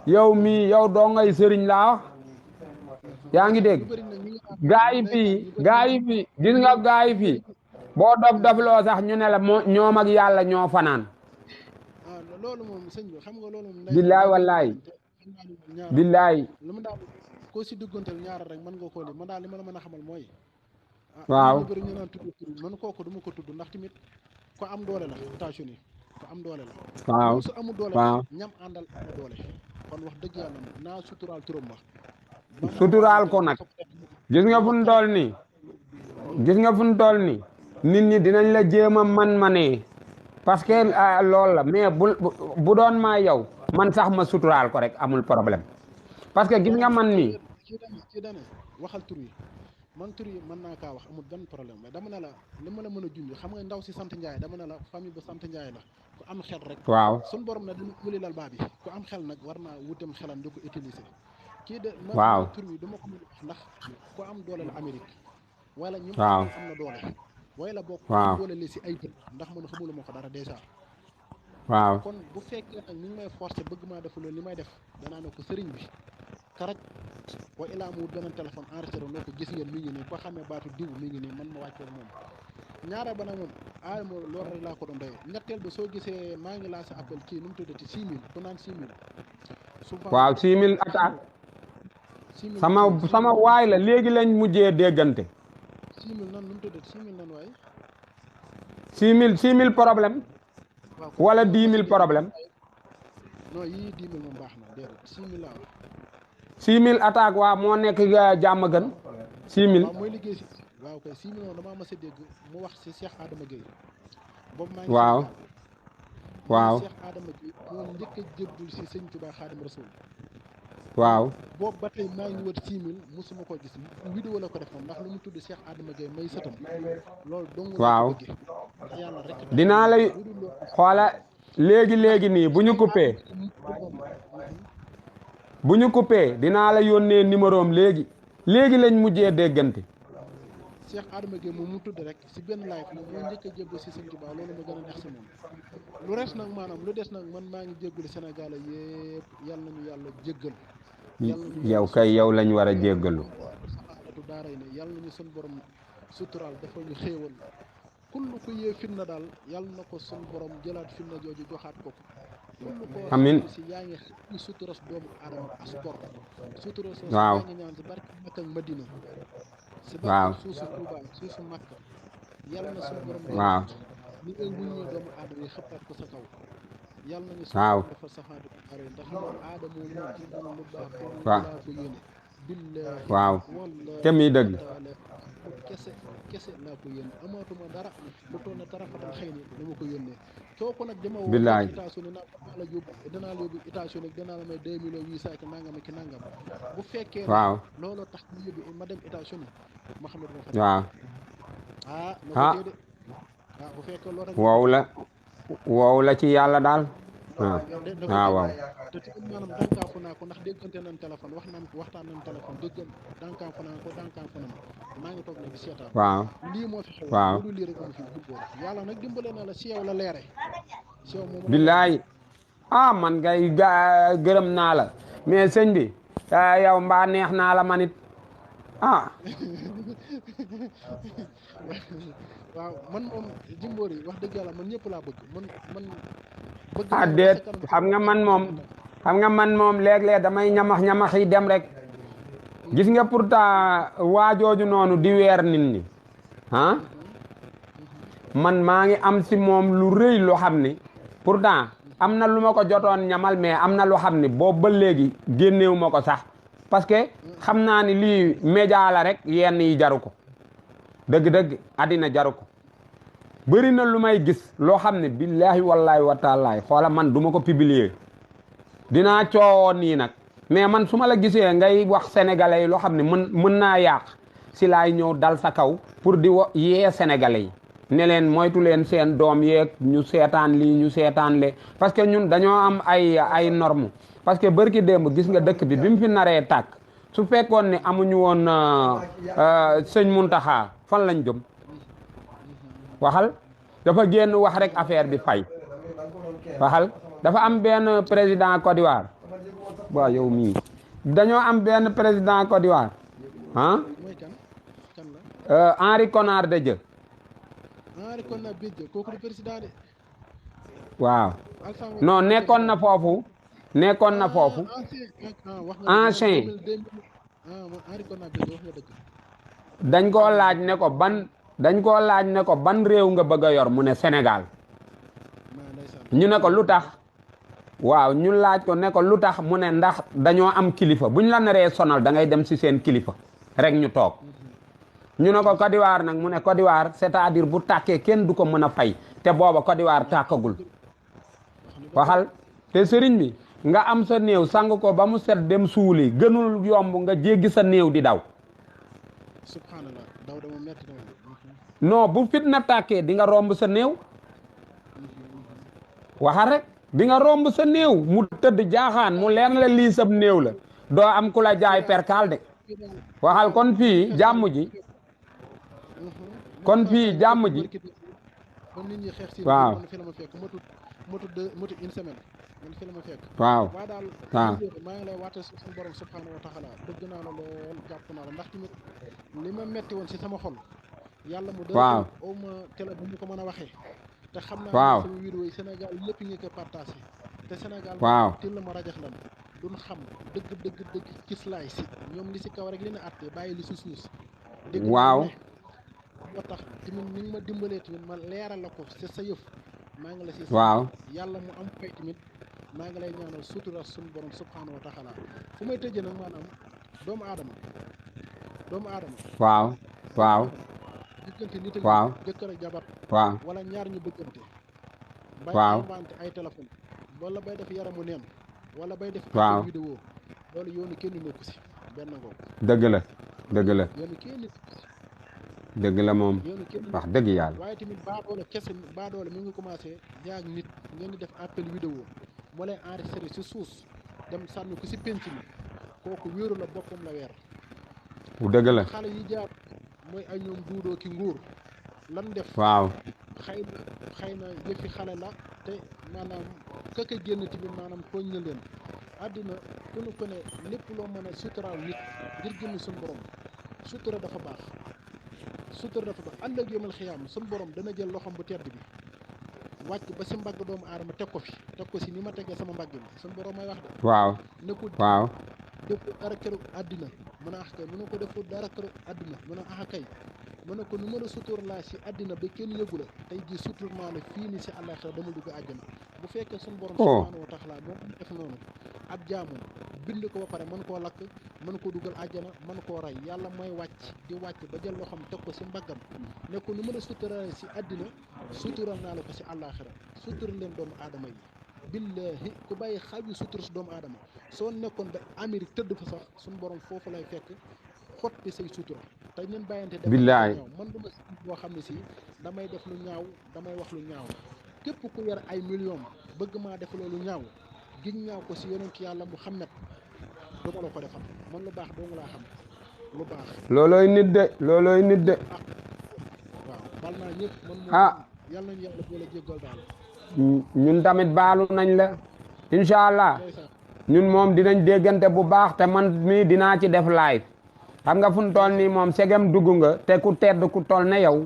yow mii yow doo ngay sëriñ laa wax yaa ngi dégg gaa yi fii gis nga gaa yi fii boo dof loo sax ñu ne la ñoom ak yàlla ñoo fanaan loolu moom sëñ bi xam nga loolu moom billaay wallaay billaay koo si diggantel ñaar rek mën nga koo li man daal li ma la mën a xamal mooy waaw bëri ñu naan tudd man kooku duma ko tudd ndax tamit ko am doole la États-Unis ko am doole la waaw su amul doole ñam àndal am doole kon wax dëgg yàlla naa suturaal turam wax suturaal ko nag gis nga fu ñu toll nii nit ñi dinañ la jéem a manee parce que loolu la mais bu doon maa yow man sax ma suturaal ko rek amul problème parce que gis nga man nii ci dane waxal tur yi man tur yi mën naa kaa wax amul benn problème mais dama ne la li ma la mën a junj xam nga ndaw si sant Njaay dama ne la famille bu sant Njaay la ku am xel rek waaw suñ borom ne dama wëli lal baa bi ku am xel nag war naa wutam xelam di ko utiliser kii de waaw tur yi dama ko mën a wax ndax ku am doole la Amérique wala ñu waaw am na doole way la bokk waaw doole li si ay bët ndax man xamulu ma ko dara dèjà waaw kon bu fekkee nag ñu ngi may forcer bëgg maa def loolu li may def danaa ne ko sëriñ bi karaj wa ilaa mu beneen téléphone enregistré ne ko gis ngeen mi ngi nii ko xamee baatu diw mi ngi nii man ma wàccee moom ñaareel ba nag moom mo loolu rek laa ko doon doyee ñetteel ba soo gisee maa ngi laa sa appel kii nu mu tuddati 6000 ku naan 6000 waaw 6000 attaque sama waay la léegi lañ mujjee déggante 6000 nan nu mu tuddati 6000 nan waay 6000 problème wala 10 000 problème non yii 10 000 moom baax na déedéet 6000 laa wax 6000 attaque waaw moo nekk jàmm gën 6000 waaw mooy liggéey si waaw kay 6000 moom damaa mas a dégg mu wax si Cheikh Adama Gueye boobu maa ngi waaw Cheikh Adama Gueye moo njëkk a jébbul si sëñ Tuubaa Xaadim Rasuul waaw boobu ba tey maa ngi wër 6000 musuma ko gis vidéo la ko def moom ndax lu mu tudd Cheikh Adama Gueye may sëtam loolu dong waaw yàlla rek dinaa lay xoola léegi nii bu ñu coupé dinaa la yónnee numéro am léegi lañ mujjee déggante Cheikh Adama Gueye moom mu tudd rek si benn live moom moo njëkk a jébbal si sëñ Tuubaa loolu ma gën a neex si moom lu res nag maanaam lu des nag man maa ngi jéggul Sénégal yëpp yàlla nañu yàlla jéggal yow kay yow lañ war a jéggalu saxaatu daaray ne yàlla nañu sun borom suturaal dafa ñu xéewal kull ku yee fitna daal yàlla na ko sun borom jëlaat fitna jooju joxaat ko amiin si yaa ngi xëy suturas doomu aadama as gor suturas waaw yaa ngi ñaan si barke Makka ak Madina si waaw barke suusu Tuuba suusu Makka yàlla na sun borom waaw ni ngay wuññee doomu aadama yi xëppaat ko sa kaw yàlla nañu waaw dafa saxaatu are ndax moom aadama moom lu baax waaw ko yéene billahi waaw te muy dëgg kese laa ko yónnee amaatuma dara lu toll ne tarafatal xëy ni dama ko yónnee kooku nag dama woo billaay États-Unis naa danaa la yóbbu États-Unis danaa la may 2 millions 800 ki nangam ki nangam bu fekkee ne waaw looloo tax ma yóbbu ma dem États-Unis ma xam ne dama fa waaw na ko dee de bu fekkee loolu rek wow la ci yàlla daal waaw te tamit maanaam dànkaafu naa ko ndax déggante nañ téléphone waxtaan nañ téléphone dànkaafu naa ko dànkaafu na maa ngi toog nag di seetaan waaw lii moo fi xew waaw lu lii rek amu fi jubboo yàlla nag dimbale na la si yow la leere si yow moom billaay man ngay gërëm naa la mais sëñ bi yow mbaa neex naa la manit waaw man moom Jimbori yi wax dëgg yàlla man ñëpp laa bëgg man bëgg déet xam nga man moom léeg-léeg damay ñamax yi dem rek gis nga pourtant waajooju noonu di weer nit ñi man maa ngi am si moom lu rëy lu xam ni pourtant am na lu ma ko jotoon ñamal mais am na lu xam ni boobu ba léegi génneewu ma ko sax parce que xam naa ni lii média la rek yenn yi jaru ko dëgg-dëgg àddina jaru ko bëri na lu may gis loo xam ne billaahi wallaahi wa taalaay xoola man du ma ko publier dinaa coowoo nii nag mais man su ma la gisee ngay wax sénégalais yi loo xam ne mën naa yàq si laay ñëw dal sa kaw pour di yee sénégalais yi ne leen moytu leen seen doom yeeg ñu seetaan lii ñu seetaan le parce que ñun dañoo am ay normes parce que bërki démb gis nga dëkk bi mu fi naree tàkk su fekkoon ne amuñu woon sëñ Muntaxa fan lañ jëm waxal dafa génn wax rek affaire bi fay waxal dafa am benn président Côte d'Ivoire waaw yow mii dañoo am benn président Côte d'Ivoire Henri Konar Bédié waaw non nekkoon na foofu ancien dañ koo laaj ne ko ban réew nga bëgg a yor mu ne Sénégal ñu ne ko lu tax waaw ñu laaj ko ne ko lu tax mu ne ndax dañoo am kilifa buñ la naree sonal da ngay dem ci seen kilifa rek ñu toog ñu ne ko Côte d'Ivoire nag mu ne Côte d'Ivoire c'est-à-dire bu tàkkee kenn du ko mën a fay te booba Côte d'Ivoire tàkkagul waxal te sëriñ bi nga am sa néew sang ko ba mu set dem suuli gënul yomb nga jéggi sa néew di daw subhanallah daw dama metti non bu fitna tàkkee di nga romb sa néew waxal rek di nga romb sa néew mu tëdd jaaxaan mu leer na la lii sab néew la doo am ku la jaay perkaal de waxal kon fii jàmm ji waaw motu une semaine man fi la ma fekk waaw daal waaw maa ngi lay waate suñu borom subhanahu wa taala bëgg naa la lool jàpp naa la ndax tamit li ma metti woon si sama xol yàlla mu waaw aw ma télé bu mu ko mën a waxee te xam naa waaw sama vidéo yi Sénégal lépp ngi ko partagé te Sénégal waaw til la ma rajax lan duñ xam dëgg gis laay si ñoom li si kaw rek li na atte bàyyi li si suus dégg waaw moo tax tamit ni nga ma dimbalee tamit ma leeral la ko c'est sa yëf maa ngi la si waaw yàlla mu am fay tamit maa ngi lay ñaanal sutura suñu borom subhanahu wa taala fu may tëjee nag maanaam doomu aadama waaw diggante nit ak waaw jëkkër ak jabar waaw wala ñaar ñu bëggante waaw bay inventé ay téléphone wala bay def yaramu neen wala bay def waaw vidéo loolu yoonu kenn nekku si benn ngoo dëgg la yoonu kenn nekku si dëgg la moom yoonu kenn wax dëgg yàlla waaye tamit baadoole mi ngi commencé yaag nit ngeen di def appel vidéo moo lay enregistré si suus dem sànni ko si penc mi kooku wéeru la boppam la weer bu dëgg la xale yi jaar mooy ay ñoom duudoo ki nguur lan def waaw xëy na yëfi xale la te maanaam kaka génn tamit maanaam tooñ na leen àddina ku ko ne lépp loo mën a suturaal nit ngir génn suñu borom sutura dafa baax ëllëg yawmal xiyaam suñu borom dana jël loxom bu tedd bi wàcc ba si mbagg doomu aadama teg ko si ni ma tegee sama mbagg mi suñu borom may wax de waaw waaw defu dara keroog àddina mën a ax kay mën ko defu dara keroog àddina mën a ax kay mën na ko nu mën a sutur laa si àddina ba kenn yëgu la tey jii sutur maa la fii ni si àllaxira dama dugg àjjana bu fekkee suñu borom subhanahu wa taala moo def noonu ab jaamum bind ko ba pare mën koo lakk mën koo dugal àjjana mën koo rey yàlla mooy wàcc di wàcc ba jël loxoom teg ko si mbaggam ne ko nu mën a sutural si àddina sutural naa la ko si àllaaxira sutural leen doomu aadama yi billahi ku bàyyi xaaj yu sutura si doomu aadama soo nekkoon ba Amérique tëdd fa sax suñu borom foofu lay fekk xotti say sutura te ñun bàyyante billaay ñaaw man duma si boo xam ne si damay def lu ñaaw damay wax lu ñaaw képp ku yor ay millions bëgg maa def loolu ñaaw giñ ñaaw ko si yonent yàlla Muhammad duma la ko defal man lu baax dong laa xam lu baax loolooy nit de loolooy nit de waaw bal naa ñëpp man moom yàlla nañu yàlla boole jéggal daal ñun tamit baalu nañ la incha allah ñun moom dinañ déggante bu baax te man mii dinaa ci def live xam nga fu mu toll nii moom segem dugg nga te ku tedd ku toll ne yow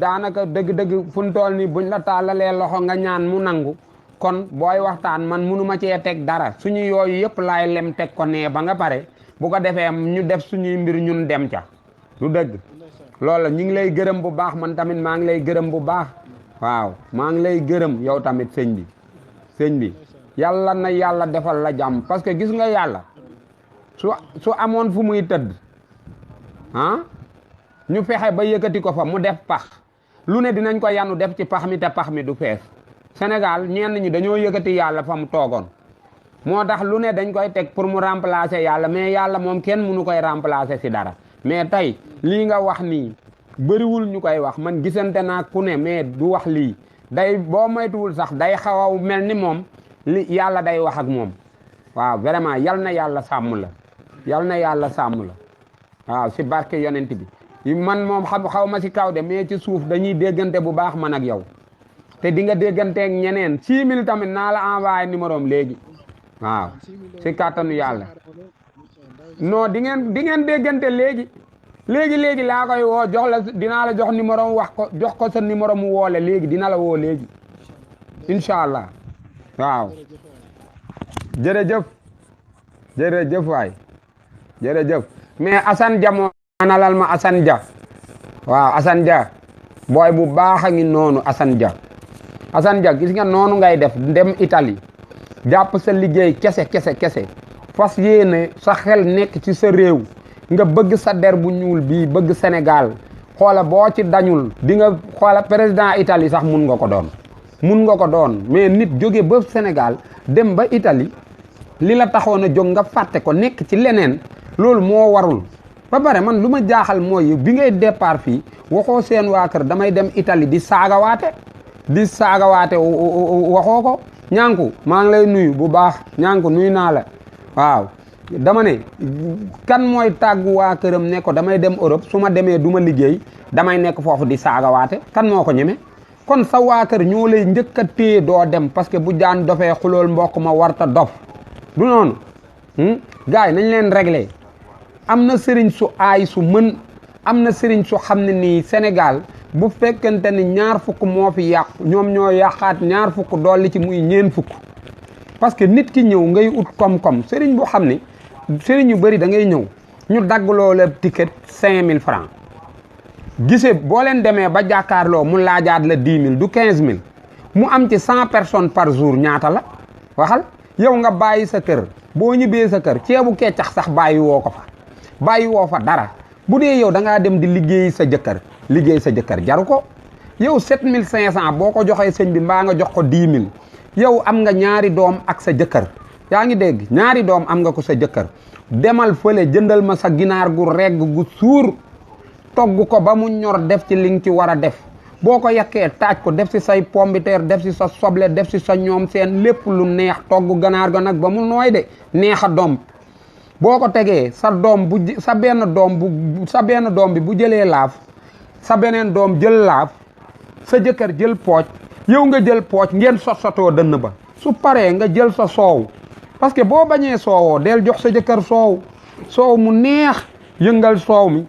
daanaka dëgg-dëgg fu mu toll nii buñ la tàllalee loxo nga ñaan mu nangu kon booy waxtaan man munuma cee teg dara suñu yooyu yëpp laay lem teg ko nee ba nga pare bu ko defee ñu def suñuy mbir ñun dem ca du dëgg loolu la ñu ngi lay gërëm bu baax man tamit maa ngi lay gërëm bu baax waaw maa ngi lay gërëm yow tamit sëñ bi yàlla na yàlla defal la jàmm parce que gis nga yàlla su amoon fu muy tëdd ñu fexe ba yëkkati ko fa mu def pax lu ne dinañ ko yanu def ci pax mi te pax mi du fees Sénégal ñenn ñi dañoo yëkkati yàlla fa mu toogoon moo tax lu ne dañ koy teg pour mu remplacer yàlla mais yàlla moom kenn mënu koy remplacer si dara mais tey lii nga wax nii bëriwul ñu koy wax man gisante naa ku ne mais du wax lii day boo moytuwul sax day xaw a mel ni moom li yàlla day wax ak moom waaw vraiment yal na yàlla sàmm la yal na yàlla sàmm la waaw si barke yonent bi man moom xaw ma si kaw de mais ci suuf dañuy déggante bu baax man ak yow te di nga dégganteeg ñeneen 6000 tamit naa la envoyé numéro am léegi waaw si kàttanu yàlla non di ngeen déggante léegi laa koy woo jox la dinaa la jox numéro am wax ko jox ko sa numéro mu woole léegi dina la woo léegi incha allah waaw jërëjëf waay jërëjëf mais Assane Dia moo analal ma Assane Dia waaw Assane Dia booy bu baax a ngi noonu Assane Dia gis nga noonu ngay def dem Italie jàpp sa liggéey kese fas yéene sa xel nekk ci sa réew nga bëgg sa der bu ñuul bii bëgg Sénégal xoola boo ci dañul di nga xoola président Italie sax mun nga ko doon mais nit jóge ba Sénégal dem ba Italie li la taxoon a jóg nga fàtte ko nekk ci leneen loolu moo warul ba pare man lu ma jaaxal mooy bi ngay départ fii waxoo seen waa kër damay dem Italie di saagawaate waxoo ko ñànku maa ngi lay nuyu bu baax ñànku nuyu naa la waaw dama ne kan mooy tàggu waa këram ne ko damay dem Europe su ma demee du ma liggéey damay nekk foofu di saagawaate kan moo ko ñeme kon sa waa kër ñoo lay njëkk a téye doo dem parce que bu jaan dofee xulool mbokk ma warta dof du noonu gars yi nañ leen réglé am na sëriñ su aay su mën am na sëriñ su xam ne nii Sénégal bu fekkente ni 2 fukk moo fi yàqu ñoom ñoo yàqaat 2 fukk dolli ci muy 4 fukk parce que nit ki ñëw ngay ut koom-koom sëriñ bu xam ni sëriñ yu bëri da ngay ñëw ñu daggloo la ticket 5000 francs gisee boo leen demee ba jàkkaarloo mu laajaat la 10 000 du 15 000 mu am ci 100 personnes par jour ñaata la waxal yow nga bàyyi sa kër boo ñibbee sa kër ceebu keccax sax bàyyi woo ko fa bàyyi woo fa dara bu dee yow da ngaa dem di liggéey sa jëkkër jaru ko yow 7500 boo ko joxee sëñ bi mbaa nga jox ko 10 000 yow am nga 2 doom ak sa jëkkër yaa ngi dégg 2 doom am nga ko sa jëkkër demal fële jëndal ma sa ginaar gu regg gu suur togg ko ba mu ñor def ci li nga ci war a def boo ko yakkee taaj ko def si say pombiteer def si sa soble def si sa ñoom seen lépp lu neex togg ganaar ga nag ba mu nooy de neex a doom boo ko tegee sa benn doom bi bu jëlee laaf sa beneen doom jël laaf sa jëkkër jël pooc yow nga jël pooc ngeen sotoo dënn ba su paree nga jël sa soow parce que boo bañee soowoo del jox sa jëkkër soow mu neex yëngal soow mi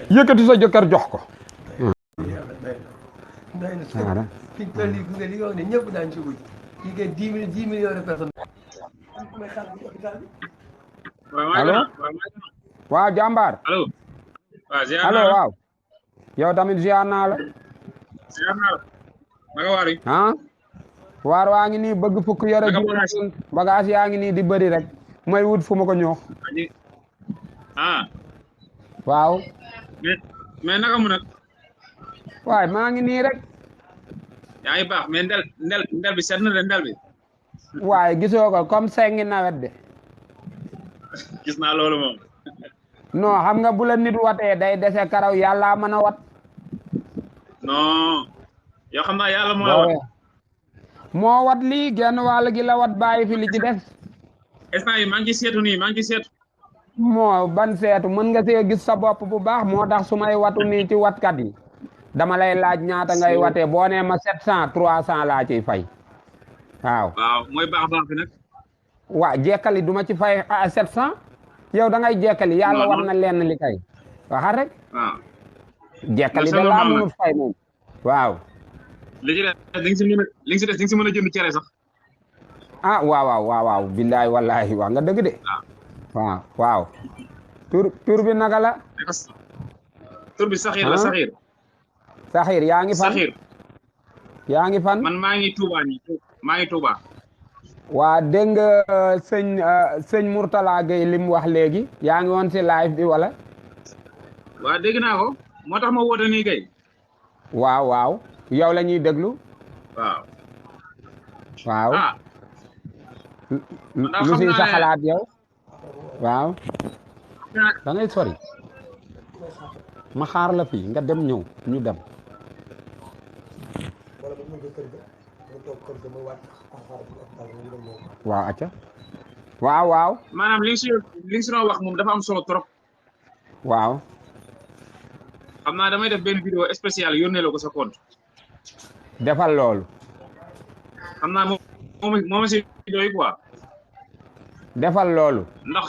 yëkkati sa jëkkër jox ko fi toll nii li nga wax ne ñëpp daañu ci wuj yi ngeen 10 millions de personnes. allo waaw jàmbaar allo waaw yow tamit ziar naa la waar waa ngi nii bëgg fukk yore bagage yaa ngi nii di bëri rek may wut fu ma ko ñoox ah waaw mais naka mu nag waaye maa ngi nii rek yaa ngi baax mais ndel bi seet na de ndel bi waaye gisoo ko comme sengi nawet de gis naa loolu moom non xam nga bu la nit watee day dese karaw yàlla mën a wat non yoo xam naa yàlla moo la wat moo wat lii genn wàll gi la wat bàyyi fi li ci des instant yi maa ngi ci seetu nii maa ngi ci seetu moo ban seetu mën nga see gis sa bopp bu baax moo tax su may watu nii ci watkat yi dama lay laaj ñaata ngay watee boo nee ma 700 300 laa ciy fay waaw mooy baax bi nag waa jekkali duma ci fay 700 yow da ngay jekkali yàlla war na lenn li kay waxal rek waaw jekkali da laa mënul fay moom waaw li ci des di nga si mën a jënd cere sax ah waaw billaay wallahi waa nga dëgg de waaw tur bi naka la tur bi saxiir la saxiir yaa ngi fan yaa ngi fan man maa ngi Touba maa ngi Touba waa dégg nga sëñ Mourtala Gueye li mu wax léegi yaa ngi woon si live bi wala waaw dégg naa ko moo tax ma woote nii kay waaw yow la ñuy déglu waaw lu si sa xalaat yow waaw da ngay sori ma xaar la fii nga dem ñëw ñu dem waaw acca waaw maanaam li nga si doon wax moom dafa am solo trop waaw xam naa damay def benn vidéo spéciale yónnee la ko sa compte defal loolu xam naa moom si doy quoi defal loolu ndax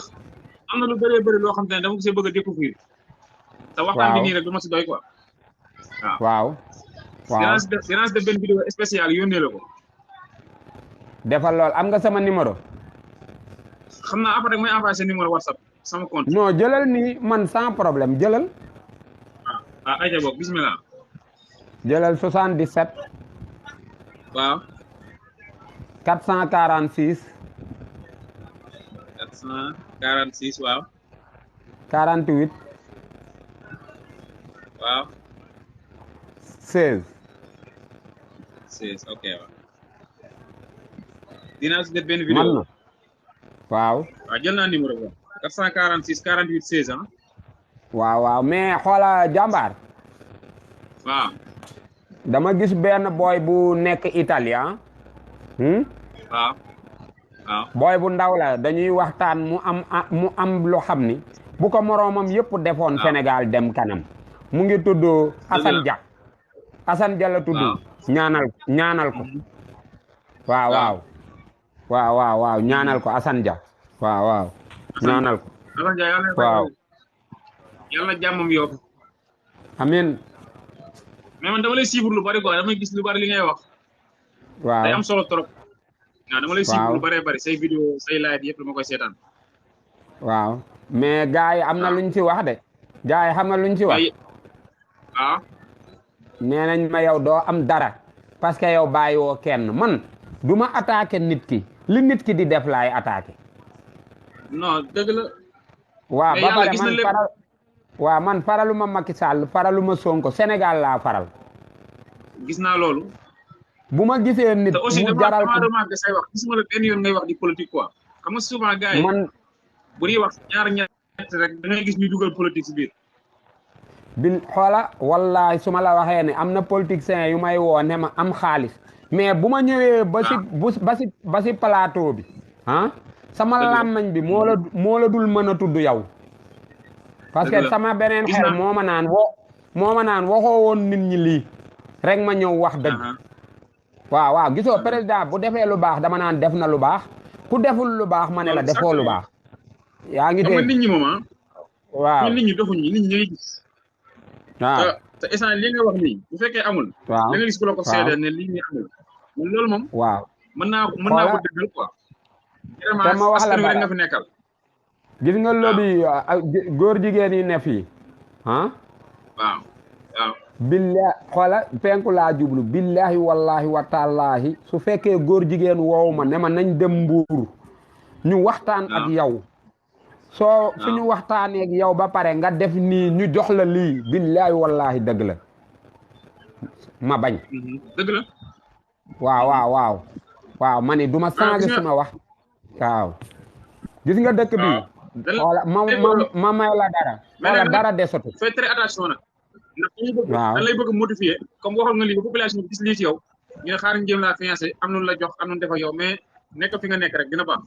am na lu bëri loo xam te ne dama ko see bëgg a découvrir te waxtaan bi nii rek du ma si doy quoi waaw dinaa si def benn vidéo spéciale yónnee la ko defal loolu am nga sama numéro xam naa après mooy envoyé sa numéro WhatsApp sama compte non jëlal nii man sans problème jëlal ayca boog bismillah jëlal 77 waaw 446 waaw 48 waaw 16 ok waaw dinaa si def benn vidéo waaw jël naa numéro bi 446 48 16 ah waaw mais xoola jàmbaar waaw dama gis benn boy bu nekk italien waaw boy bu ndaw la dañuy waxtaan mu am loo xam ni bu ko moroomam yëpp defoon Sénégal dem kanam mu ngi tudd Assane Dia la tudd ñaanal ko waaw ñaanal ko Assane Dia waaw ñaanal ko Assane Dia yàlla jàmmam yokk amiin mais man dama lay suivre lu bari quoi damay gis lu bari li ngay wax waaw day am solo trop waaw dama lay suivre lu bari say vidéo say live yëpp dama koy seetaan waaw mais gars yi am na luñ ci wax de gars yi xam nga luñ ci wax waaw nee nañ ma yow doo am dara parce que yow bàyyiwoo kenn man du ma attaqué nit ki li nit ki di def laay attaqué non dëgg la waaw ba pare man faraluma Macky Sall faraluma Sonko Sénégal laa faral gis naa loolu bu ma gisee nit mu jaral ko remarqué say wax gisuma la benn yoon ngay wax di politique quoi xam nga souvent gars yi man bu ñuy wax ñett rek da ngay gis ñuy dugal politique si biir bil xoola wallahi su ma la waxee ne am na politiciens yu may woo ne ma am xaalis mais bu ma ñëwee ba si plateau bi sama làmmañ bi moo la dul mën a tudd yow parce que sama beneen xel moo ma naan waxoo woon nit ñi lii rek ma ñëw wax dëgg waaw gisoo président bu defee lu baax dama naan def na lu baax ku deful lu baax ma ne la defoo lu baax yaa ngi dégg nit ñi moom waaw nit ñi dofuñu nit ñi ñooy gis waaw te instant li nga wax nii bu fekkee amul waaw da nga gis ku la ko seede ne lii nii amul loolu moom waaw mën naa ko dëggal quoi te ma wax la rek nga fi nekkal gis nga lobby góor jigéen yi ne fii waaw billahi xoola penku laa jublu billahi wallahi wa taalaahi su fekkee góor jigéen woowu ma ne ma nañ dem Mbuur ñu waxtaan ak yow soo suñu waxtaanee ak yow ba pare nga def nii ñu jox la lii billaahi wallaahi dëgg la ma bañ dëgg la waaw ma ni du ma changé suma wax waaw gis nga dëkk bi wala ma may la dara wala dara desatu fais très attention nag ndax dañ lay bëgg modifier comme waxal nga lii ba population bi gis lii ci yow ñu ne xaar njëm laa financé am nañu la jox am nañu def ak yow mais nekk fi nga nekk rek dina baax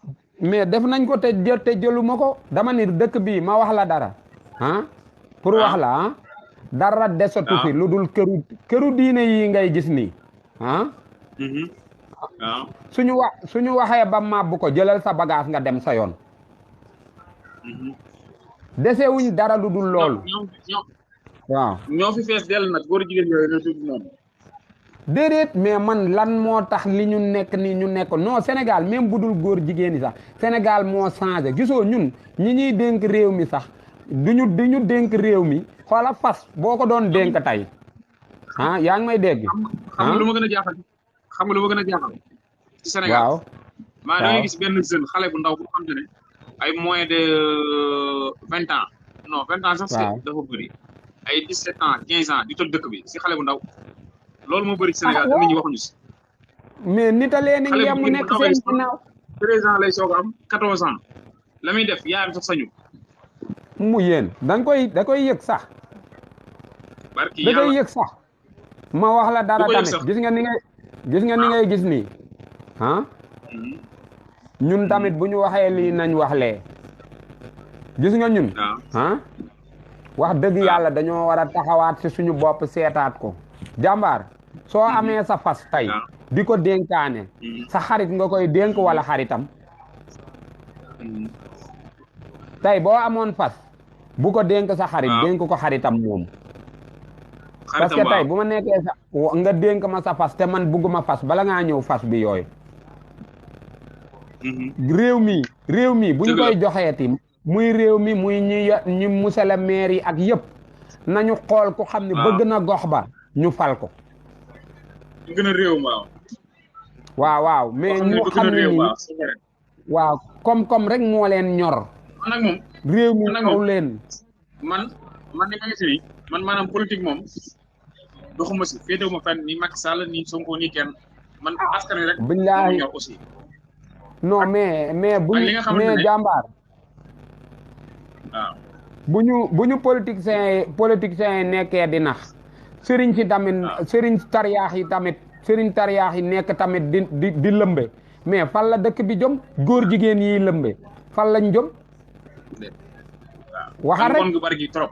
mais def nañ ko te jëluma ko dama ni dëkk bi ma wax la dara pour wax la dara desatu fi lu dul këru diine yi ngay gis nii suñu waxee ba màbb ko jëlal sa bagage nga dem sa yoon desewuñ dara lu dul loolu waaw ñoo fi fees dell nag góor jigéen yooyu la tudd noonu déedéet mais man lan moo tax li ñu nekk ni ñu nekk non Sénégal même bu dul góor jigéen yi sax Sénégal moo changé gisoo ñun ñi ñuy dénk réew mi sax duñu dénk réew mi xoola fas boo ko doon dénk tey yaa ngi may dégg xam nga lu ma gën a jaaxal ci Sénégal waaw maa da ngay gis benn jeune xale bu ndaw bu xam ne ay moins de 20 ans non 20 ans sax dafa bëri ay 17 ans 15 ans di toj dëkk bi si xale bu ndaw loolu moo bëri ci Sénégal te nit ñi waxuñu si mais nit a leen ngi mu nekk seen ginnaaw 13 ans lay soog am 14 ans la muy def yaayam sax sañu mu yéen da koy yëg sax da koy yëg sax ma wax la dara tamit gis nga ni ngay gis nii ñun tamit bu ñu waxee lii nañ wax lee gis nga ñun wax dëgg yàlla dañoo war a taxawaat ci suñu bopp seetaat ko jàmbaar soo amee sa fas tey di ko dénkaane sa xarit nga koy dénk wala xaritam tey boo amoon fas bu ko dénk sa xarit dénk ko xaritam moom parce que tey bu ma nekkee sa nga dénk ma sa fas te man bugguma fas bala ngaa ñëw fas bi yooyu réew mi buñ koy joxeeti muy réew mi muy ñi monsieur le maire yi ak yëpp nañu xool ku xam ne bëgg na gox ba ñu fal ko gën a réew waaw mais ñu xam ne nii waaw comme rek moo leen ñor man nag moom réew mi ñëw leen man ni ma ngi si man maanaam politique moom doxuma si féetewuma fenn ni Macky Sall ni Sonko ni kenn man askan wi rek billaahi ñor aussi non mais mais jàmbaar waaw bu ñu politiciens yi nekkee di nax sëriñ si tamit sëriñ tariyaax yi nekk tamit di lëmbe mais fan la dëkk bi jëm góor jigéen yi lëmbe fan lañ jëm waxal rek gu bari gi trop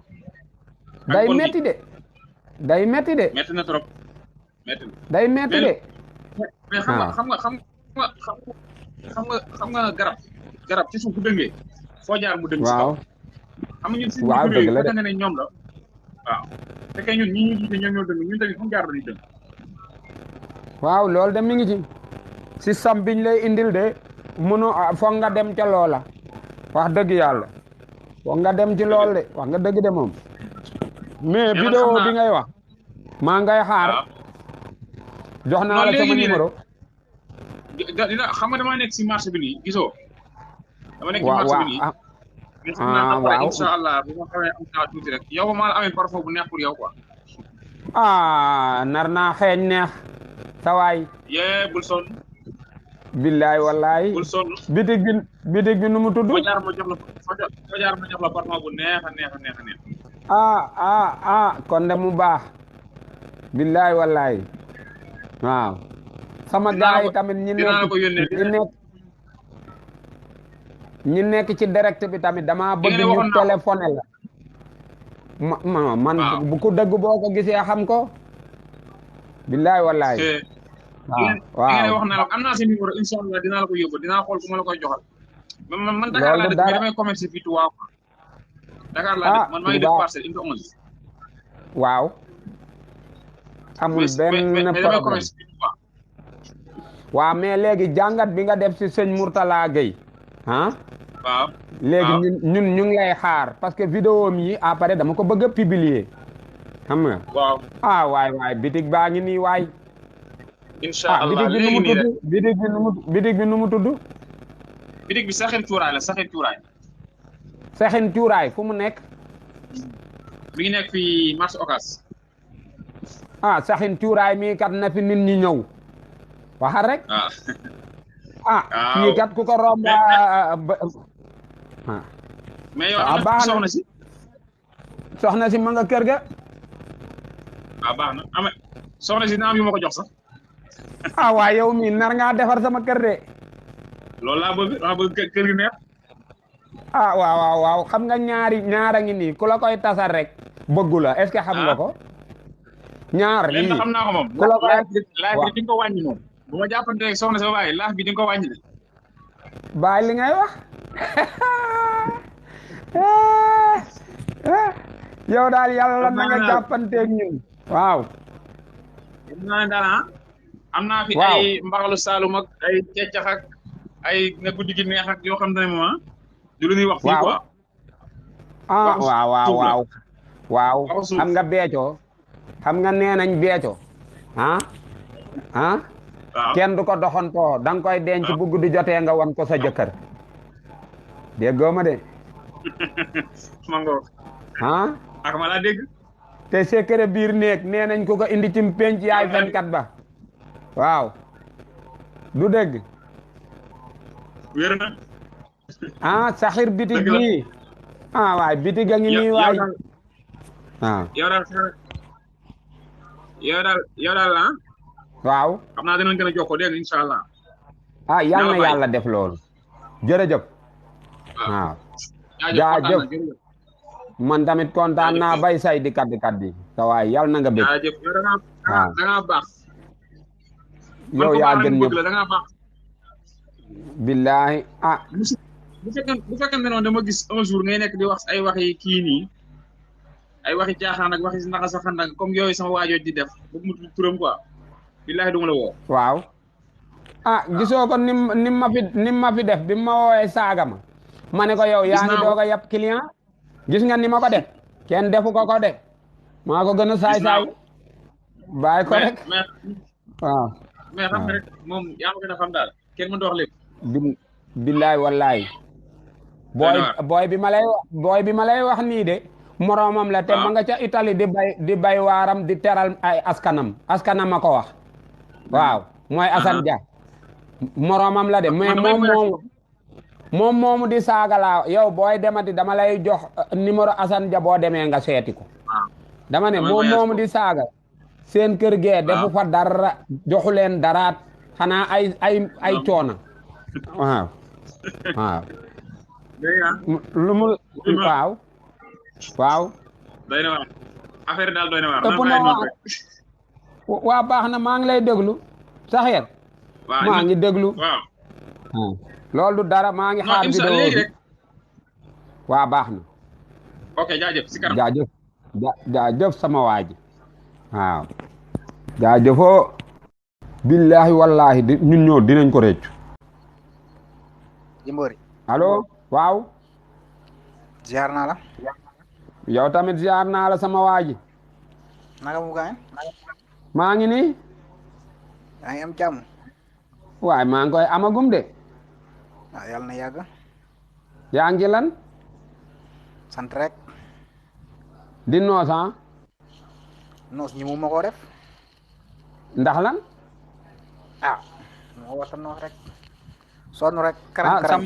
day metti de metti na trop metti day metti de mais xam nga garab ci suuf bu dëngee foo jaar mu dëng si kaw xam nga ñun si dëgg la nga ne ñoom la waaw fekkee ñun ñi ñu jiite ñoom ñoo dëng ñun tamit fu mu jaar dañuy dëng waaw loolu de mi ngi ci système biñ lay indil de mënu foog nga dem ca loola wax dëgg yàlla foog nga dem ci lool de wax nga dëgg de moom mais vidéo bi ngay wax maa ngay xaar jox naa la sama numéro dina xam nga dama nekk si marché bi nii gisoo dama nekk ci marché bi nii mais xam naa après incha allah bu ma xawee am saa tuuti rek yow maa la amee parfum bu neex pour yow quoi nar naa xeeñ neex sawaay yee bul sonn billaay wallaay bul sonn bitig bi nu mu tudd fajar ma jox la parfum bu neex a neex kon de mu baax billaay wallaay waaw sama gaay tamit ñi nekk ci direct bi tamit dama bëgg ñu téléphoné la man bu ko dëgg boo ko gisee xam ko billaay wallaay waaw wax na la am naa sa numéro incha allah dinaa la ko yóbbu dinaa xool ku ma la koy joxal man Dakar laa dëkk damay commerce fii Touba Dakar laa dëkk man maa ngi def parcelle indi amal waaw amul benn problème waaw mais léegi jàngat bi nga def ci sëñ Mourtala Gueye waaw léegi ñun ñu ngi lay xaar parce que vidéo mi après dama ko bëgg a publier xam nga waaw waay bitig baa ngi nii waay incha allah léegi nii rek bitig bi nu mu tudd bitig bi saxin cuuraay la saxin cuuraay. Saxin cuuraay fu mu nekk. mi ngi nekk fii marché Ocass. ah saxin cuuraay mii kat na fi nit ñi ñëw waxal rek. waaw. kii kat ku ko romb. mais yow am na soxna si. soxna si ma nga kër ga. baax na soxna si dina am yu ma ko jox sax. waaye yow mii nar ngaa defar sama kër de. loolu laa bëgg kër gi neex. waaw xam nga ñaara ngi nii ku la koy tasar rek bëggu la est-ce que xam nga ko. ñaar léegi xam naa ko moom. ku la koy laaj bi di nga ko wàññi moom. bu ma jàppante rek soxna si ba bàyyi laaj bi di nga ko wàññi de. bàyyi li ngay wax. yow daal yàlla na nga jàppanteeg ñun. waaw. am naa fi ay mbaxalu Saalum ak ay ceccax ak ay na guddi gi neex ak yoo xam ne moom du lu ñuy wax fii quoi. waaw xam nga beecoo xam nga nee nañ beeco kenn du ko doxantoo da nga koy denc bu guddi jotee nga wan ko sa jëkkër déggoo ma de. mango ak ma laa dégg. te secret biir néeg nee nañ ko indi ci penc yaay fenkat ba. waaw du dégg. wér na. saxir bitig nii. waay bitig a ngi nii waay. yow daal waaw. xam naa dinañ gën a jokkoo dégg incha allah. yal na yàlla def loolu. jërëjëf. waaw. jaajëf man tamit kontaan naa bay say di kaddi. sa waay yal na nga bëgg. jaajëf yow da ngaa baax. yow yaa gën ñëpp da ngaa baax. billaahi bu fekkee ne noonu dama gis un jour ngay nekk di wax ay waxi kii nii ay waxi caaxaan ak waxi naxa sa xandak comme yooyu sama waajoo di def bëgg mu turam quoi billaahi du ma la woo. waaw. gisoo ko nim ma fi def bi ma woowee saaga ma ne ko yow yaa ngi doog a yab client gis nga ni ma ko def kenn defu ko de maa ko gën a saay bàyyi ko rek. waaw. mais xam nga rek moom yaa ma gën a xam daal kenn mën dox lépp. billaay wallaay. booy bi ma lay wax nii de moroomam la te ma nga ca Italie di bay waaram di teral ay askanam ma ko wax. waaw mooy Assane Dia. moroomam la de mais moom moomu di saaga laa yow booy demati dama lay jox numéro Assane Dia boo demee nga seeti ko. dama ne moom moomu di saaga. seen kër gee defu fa dara joxu leen daraat xanaa ay coona. waaw. lu mu waaw. doy na waar affaire daal doy na waar. ëpp na waa baax na maa ngi lay déglu saxeer. maa ngi déglu. waaw. loolu du dara maa ngi xaar vidéo bi. waa baax na. ok jaajëf si kanam. jaajëf sama waa ji. waaw. jaajëfoo. billaahi wallaahi ñun ñoo dinañ ko réccu. Jimbori. allo waaw. ziar naa la. yow tamit ziar naa la sama waa ji. naka mu gaañ. maa ngi nii. yaa ngi am jàmm. waaye maa ngi koy amagum de. waaw yàlla na yàgg. yaa ngi lan. sant rek. di noos noos ñi mu ma koo def. ndax lan. moo wata noos rek. sonn rek. karam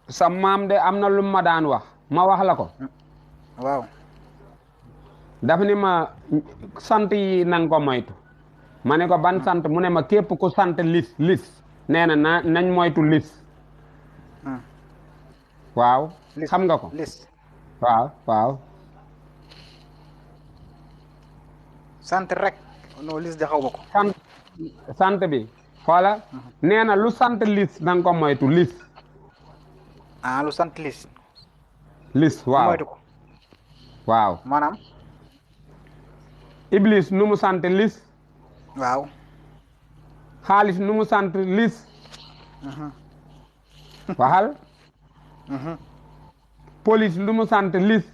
sa maam de am na lu ma daan wax ma wax la ko. waaw. daf ni ma sant yi nang ko moytu. ma ne ko ban sant mu ne ma képp ku sant lis nee na nañ moytu lis. waaw. xam nga ko lis. waaw. sant rek. non lis de xaw ma ko. sant bi. xoola nee na lu sant lis nang ko moytu lis. lu sant lis. lis waaw moytu ko. waaw. maanaam. Iblis nu mu sant lis. waaw. xaalis nu mu sant lis. waxal. police lu mu sant lis.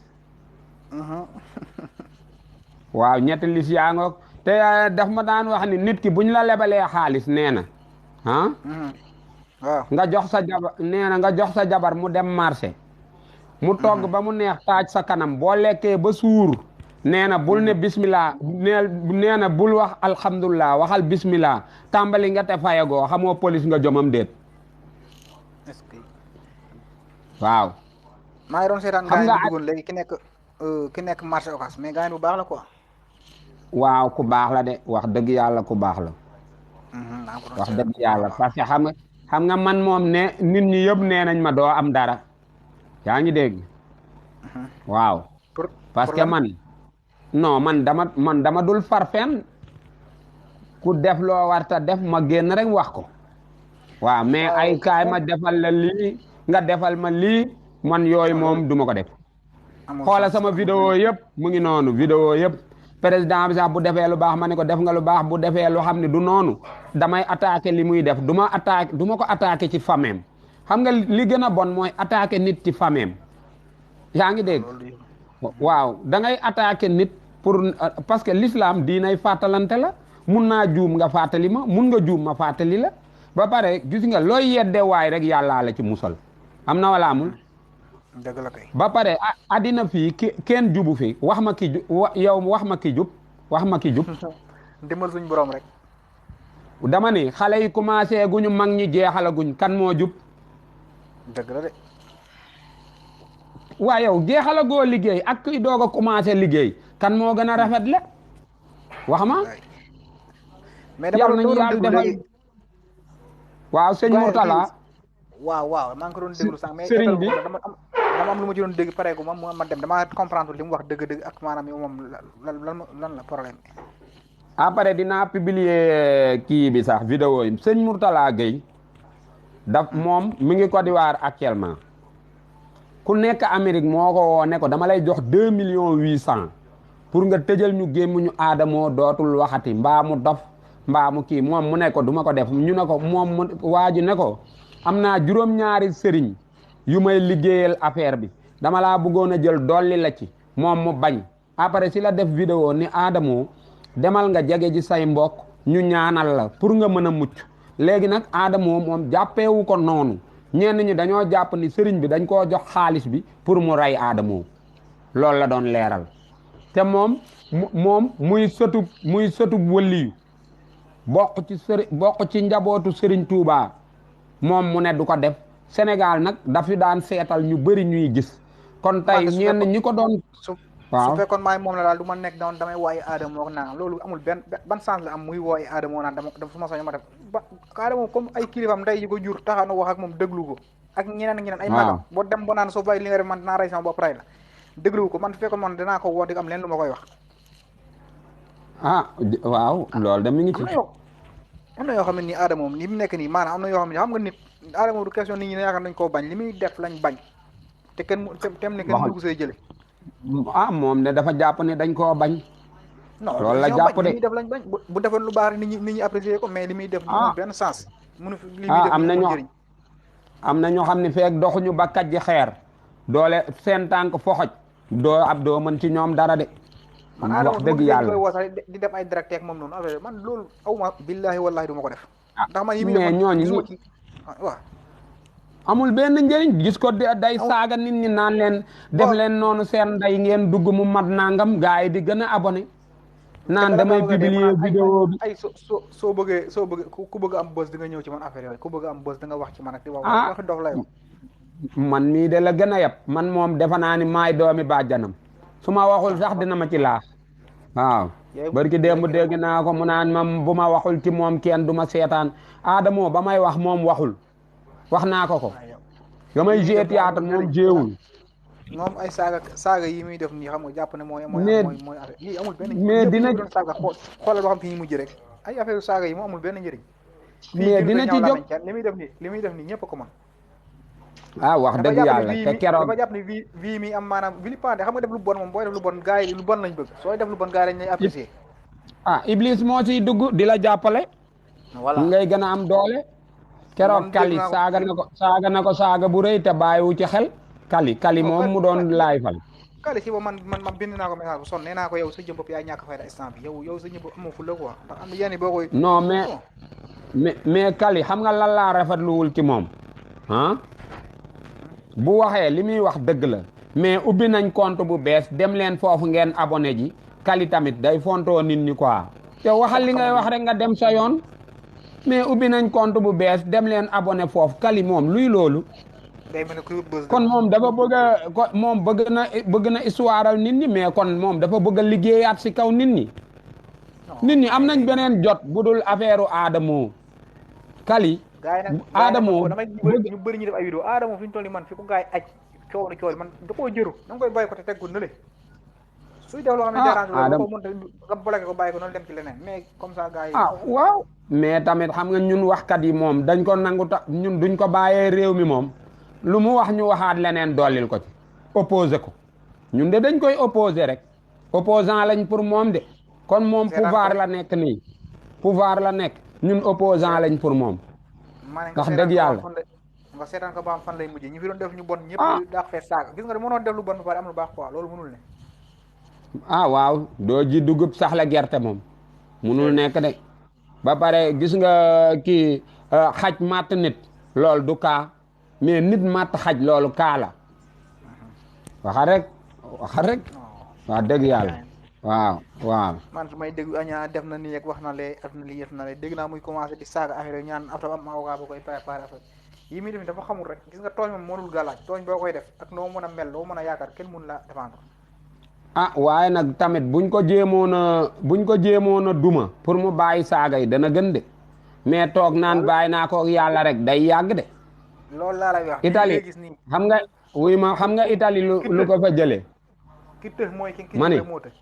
waaw ñetti lis yaa ngoog te daf ma daan wax ni nit ki buñ la lebalee xaalis nee na nga jox sa jabar nee na nga jox sa jabar mu dem marché mu togg ba mu neex taaj sa kanam boo lekkee ba suur nee na bul ne bismillah nee na bul wax alhamdulilah waxal bismillah tàmbali nga te fayagoo xamoo police nga jomam déet est-ce que waaw maa ngi doon seetaan xam gaa yi nga duggoon léegi ki nekk marché Ocass mais gaa yi bu baax la quoi. waaw ku baax la de wax dëgg yàlla ku baax la wax dëgg yàlla parce que xam nga man moom ne nit ñi yëpp nee nañ ma doo am dara yaa ngi dégg waaw parce que man non man dama dul far fenn ku def loo warta def ma génn rek wax ko waaw mais ay kaay ma defal la lii nga defal ma lii man yooyu moom duma ko def xoola sama vidéo yëpp mu ngi noonu vidéo yëpp président bi sax bu defee lu baax ma ne ko def nga lu baax bu defee lu xam ne du noonu damay attaqué li muy def du ma ko attaqué ci fameem xam nga li gën a bon mooy attaqué nit ci fameem yaa ngi dégg waaw da ngay attaqué nit pour parce que l'islam diinay fàttalante la mun naa juum nga fàttali ma mun nga juum ma fàttali la ba pare gis nga looy yedde waay rek yàllaa la ci musal am na wala amul dëgg la kay ba pare addina fii kenn jubu fi wax ma ki yow wax ma ki jub wax ma ki jub dimbal suñ borom rek dama ni xale yi commencé guñu mag ñi jeexalaguñ kan moo jub dëgg la de waa yow jeexalagoo liggéey ak kuy doog a commencé liggéey kan moo gën a rafet le wax ma mais yàlla nañu yàlla defal waaw sëñ Mourtala waaw maa ngi ko doon déglu sànq mais sëriñ bi dama am lu ma ci doon dégg pareegu ma dem dama comprendre li mu wax dëgg-dëgg ak maanaam yow moom lan la problème bi après dinaa publier kii bi sax vidéo yi sëñ Mourtala Gueye daf moom mi ngi Côte d'Ivoire actuellement ku nekk Amérique moo ko woo ne ko dama lay jox 2,8 millions pour nga tëjal ñu gémmuñu aadamoo dootul waxati mbaa mu dof mbaa mu kii moom mu ne ko duma ko def ñu ne ko moom mu waaju ne ko am naa juróom-ñaari sëriñ yu may liggéeyal affaire bi dama laa bëggoon a jël dolli la ci moom mu bañ après si la def vidéo ni aadamoo demal nga jege ji say mbokk ñu ñaanal la pour nga mën a mucc léegi nag aadamoo moom jàppeewu ko noonu ñenn ñi dañoo jàpp ni sëriñ bi dañ koo jox xaalis bi pour mu rey aadamoo loolu la doon leeral te moom muy sëtu wëliyu bokk ci njabootu sëriñ Touba moom mu ne du ko def Sénégal nag dafi daan seetal ñu bëri ñuy gis kon tey ñenn ñi ko doon waaw su fekkoon maay moom la daal du ma nekk doon damay wooyi aadamoo naan loolu amul ban sens la am muy wooyi aadamoo naan dama su ma soño ma def ba aadamoo comme ay kilifam nday yi ko jur taxaw na wax ak moom déglu ko ak ñeneen ay magam boo dem ba naan soo bàyyi li nga def man dinaa rey sama bopp rey la déglu ko man su fekkoon man dinaa ko woo di am leen lu ma koy wax waaw loolu de mi ngi ci am na yoo xam ne nii aadamoo ni mu nekk nii maanaam am na yoo xam ne xam nga nit aadamoo du question nit ñi ne yaakaar nañ koo bañ li muy def lañ bañ te kenn ne kenn mënu ko see jële moom ne dafa jàpp ne dañ koo bañ non loolu la jàpp de li muy def lañ bañ bu defoon lu baax rek nit ñi apprécier ko mais li muy def mënul benn sens mënu fi li muy def am na ñoo xam ne feek doxuñu ba kàjji xeer doole seen tànk foxoj doo mën ci ñoom dara de wax dëgg yàlla di def ay direct ak moom noonu affaire man loolu awma billahi wallahi du ma ko def ndax man yi mais ñooñu waaw amul benn njëriñ gis ko day saaga nit ñi naan leen def leen noonu seen nday ngeen dugg mu mat nangam gars yi di gën a abonné naan damay publier vidéo bi ay soo bëggee ku bëgg am bës di nga ñëw ci man affaire yooyu ku bëgg am bës da nga wax ci man ak di wax dof lay man mii de la gën a yab man moom defe naa ni maay doomi bàjjanam su ma waxul sax dina ma ci laax waaw barki démb dégg naa ko mu naan ma bu ma waxul ci moom kenn du ma seetaan aadamoo ba may wax moom waxul wax naa ko nga may joué théâtre moom jéewul moom ay saaga yi muy def nii xam nga jàpp ne mooy affaire yi amul benn mais dina doon saaga xoolal ba xam fi ñu mujj rek ay affaire saaga yi moo amul benn njëriñ mais dina ci jóg li muy def nii ñëpp ko mën wax dëgg yàlla te keroog dafa jàpp ne vie mi am maanaam vilipande xam nga def lu bon moom booy def lu bon gars yi lu bon lañ bëgg sooy def lu bon gars yi lañ lay apprécier Iblis moo ciy dugg di la jàppale voilà ngay gën a am doole keroog kali saaga na ko saaga bu rëy te bàyyiwu ci xel kali moom mu doon laay fal Kali si ba man bind naa ko message bu sonn nee naa ko yow sa jëm bopp yaa ñàkk fayda instant bi yow sa jëm bopp amoo fulla quoi ndax am na yenn boo koy non mais Kali xam nga lan laa rafetluwul ci moom ah bu waxee li muy wax dëgg la mais ubbi nañ compte bu bees dem leen foofu ngeen abonné ji Kali tamit day fontoo nit ñi quoi te waxal li ngay wax rek nga dem sa yoon mais ubbi nañ compte bu bees dem leen abonné foofu Kali moom luy loolu kon moom dafa bëgg a moom bëgg na histoire nit ñi mais kon moom dafa bëgg a liggéeyaat si kaw nit ñi nit ñi am nañ beneen jot bu dul affaire Adamo Kali Adamo ñu bëri ñu def ay vidéo Adamo fi ñu toll nii man fi ko gaay aj coow man da koo jëru da nga koy bàyyi ko te teg ko nële suy def loo xam ne dérange la ko mënta nga bloqué ko bàyyi ko noonu dem ci leneen mais comme ça gars yi waaw mais tamit xam nga ñun waxkat yi moom dañ ko nangu ta ñun duñ ko bàyyee réew mi moom lu mu wax ñu waxaat leneen dollil ko ci opposé ko ñun de dañ koy opposé rek opposant lañ pour moom de kon moom pouvoir la nekk nii pouvoir la nekk ñun opposant lañ pour moom ndax dëgg yàlla nga seetaan ko ba am fan lay mujjee ñu fi doon def ñu bon ñëpp daax fee saaga gis nga de mënoon def lu bon ba pare am lu baax quoi loolu mënul ne waaw doo ji dugub sax la gerte moom mënul nekk de ba pare gis nga kii xaj matt nit loolu du kaa mais nit matt xaj loolu kaa la waxa rek waa dëgg yàlla waaw man su may dégg añaa def na nii ak wax na lee def na lii def na lee dégg naa muy commencé di saaga affaire ñaan afta am avocat boo koy préparé affaire yi muy def dafa xamul rek gis nga tooñ moom mënul gàllaaj tooñ boo koy def ak noo mën a mel loo mën a yaakaar kenn mun la défendre waaye nag tamit buñ ko jéemoon a duma pour mu bàyyi saaga yi dana gën de mais toog naan bàyyi naa ko yàlla rek day yàgg de loolu laa lay wax Italie xam nga wuy ma xam nga Italie lu ko fa jëlee ki tëx mooy ki moo tëx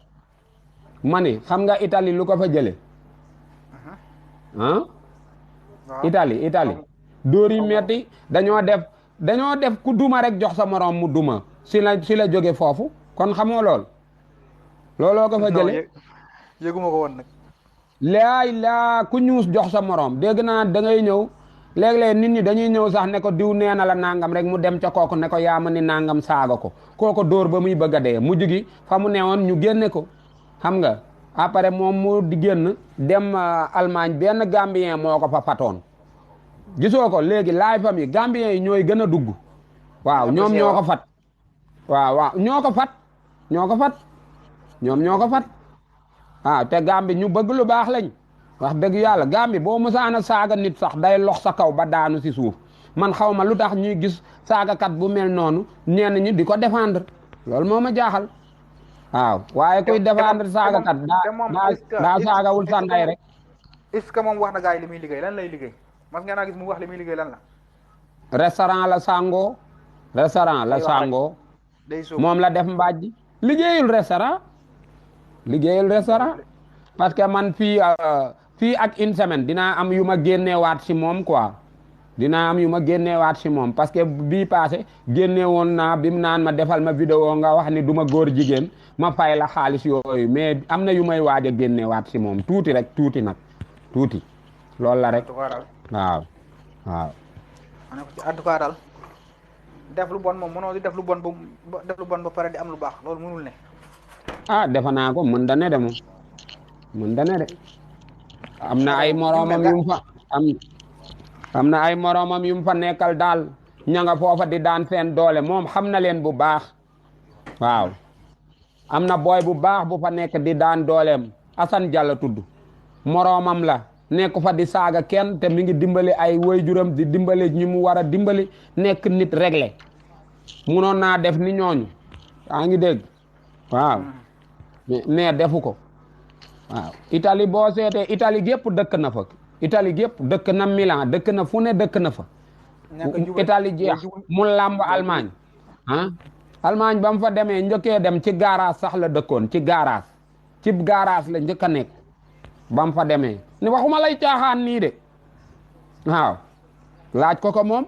ma ni xam nga Italie lu ko fa jëlee Italie dóor yi metti dañoo def ku duma rek jox sa morom mu duma si la jóge foofu kon xamoo looloo ko fa jëlee yëguma ko woon nag laa ku ñuus jox sa morom dégg naa da ngay ñëw léeg-léeg nit ñi dañuy ñëw sax ne ko diw nee na la nangam rek mu dem ca kooku ne ko yaa ma ni nangam saaga ko kooko dóor ba muy bëgg a dee mujj gi fa mu newoon ñu génne ko xam nga après moom mu di génn dem Allemagne benn Gambien moo ko fa fatoon gisoo ko léegi laay fam yi Gambien yi ñooy gën a dugg waaw ñoom ñoo ko fat waaw ñoo ko fat ñoom ñoo ko fat waaw te Gambi ñu bëgg lu baax lañ wax dëgg yàlla Gambi boo musaana saaga nit sax day lox sa kaw ba daanu si suuf man xaw ma lu tax ñuy gis saagakat bu mel noonu ñenn ñi di ko défendre loolu moo ma jaaxal waaw waaye kuy défendre saagakat daa saagawul sa ndey rek est-ce que moom wax na gars yi li muy liggéey lan lay liggéey mas ngeen naa gis mu wax li muy liggéey lan la restaurant la sàngoo moom la def mbàjj liggéeyul restaurant parce que man fii ak une semaine dinaa am yu ma génneewaat si moom quoi parce que bii passé génne woon naa bi mu naan ma defal ma vidéo nga wax ni du ma góor jigéen ma fay la xaalis yooyu mais am na yu may waaj a génneewaat si moom tuuti loolu la rek waaw en tout cas daal def lu bon moom mënoo di def lu bon ba pare di am lu baax loolu mënul ne defe naa ko mën da ne de moom mën da ne de am na ay moromam yu mu fa nekkal daal ña nga foofa di daan seen doole moom xam na leen bu baax waaw am na booy bu baax bu fa nekk di daan dooleem Assane Diallo tudd moromam la nekk fa di saaga kenn te mi ngi dimbali ay waajuram di dimbali ñi mu war a dimbali nekk nit réglé munoon naa def ni ñooñu yaa ngi dégg waaw mais defu ko waaw Italie boo seetee Italie gépp dëkk na fa Italie gépp dëkk na Milan dëkk na fu ne dëkk na fa Italie jeex mu làmb Allemagne Allemagne ba mu fa demee njëkkee dem ci garage sax la dëkkoon ci garage la njëkk a nekk ba mu fa demee ni waxuma lay caaxaan nii de waaw laaj ko moom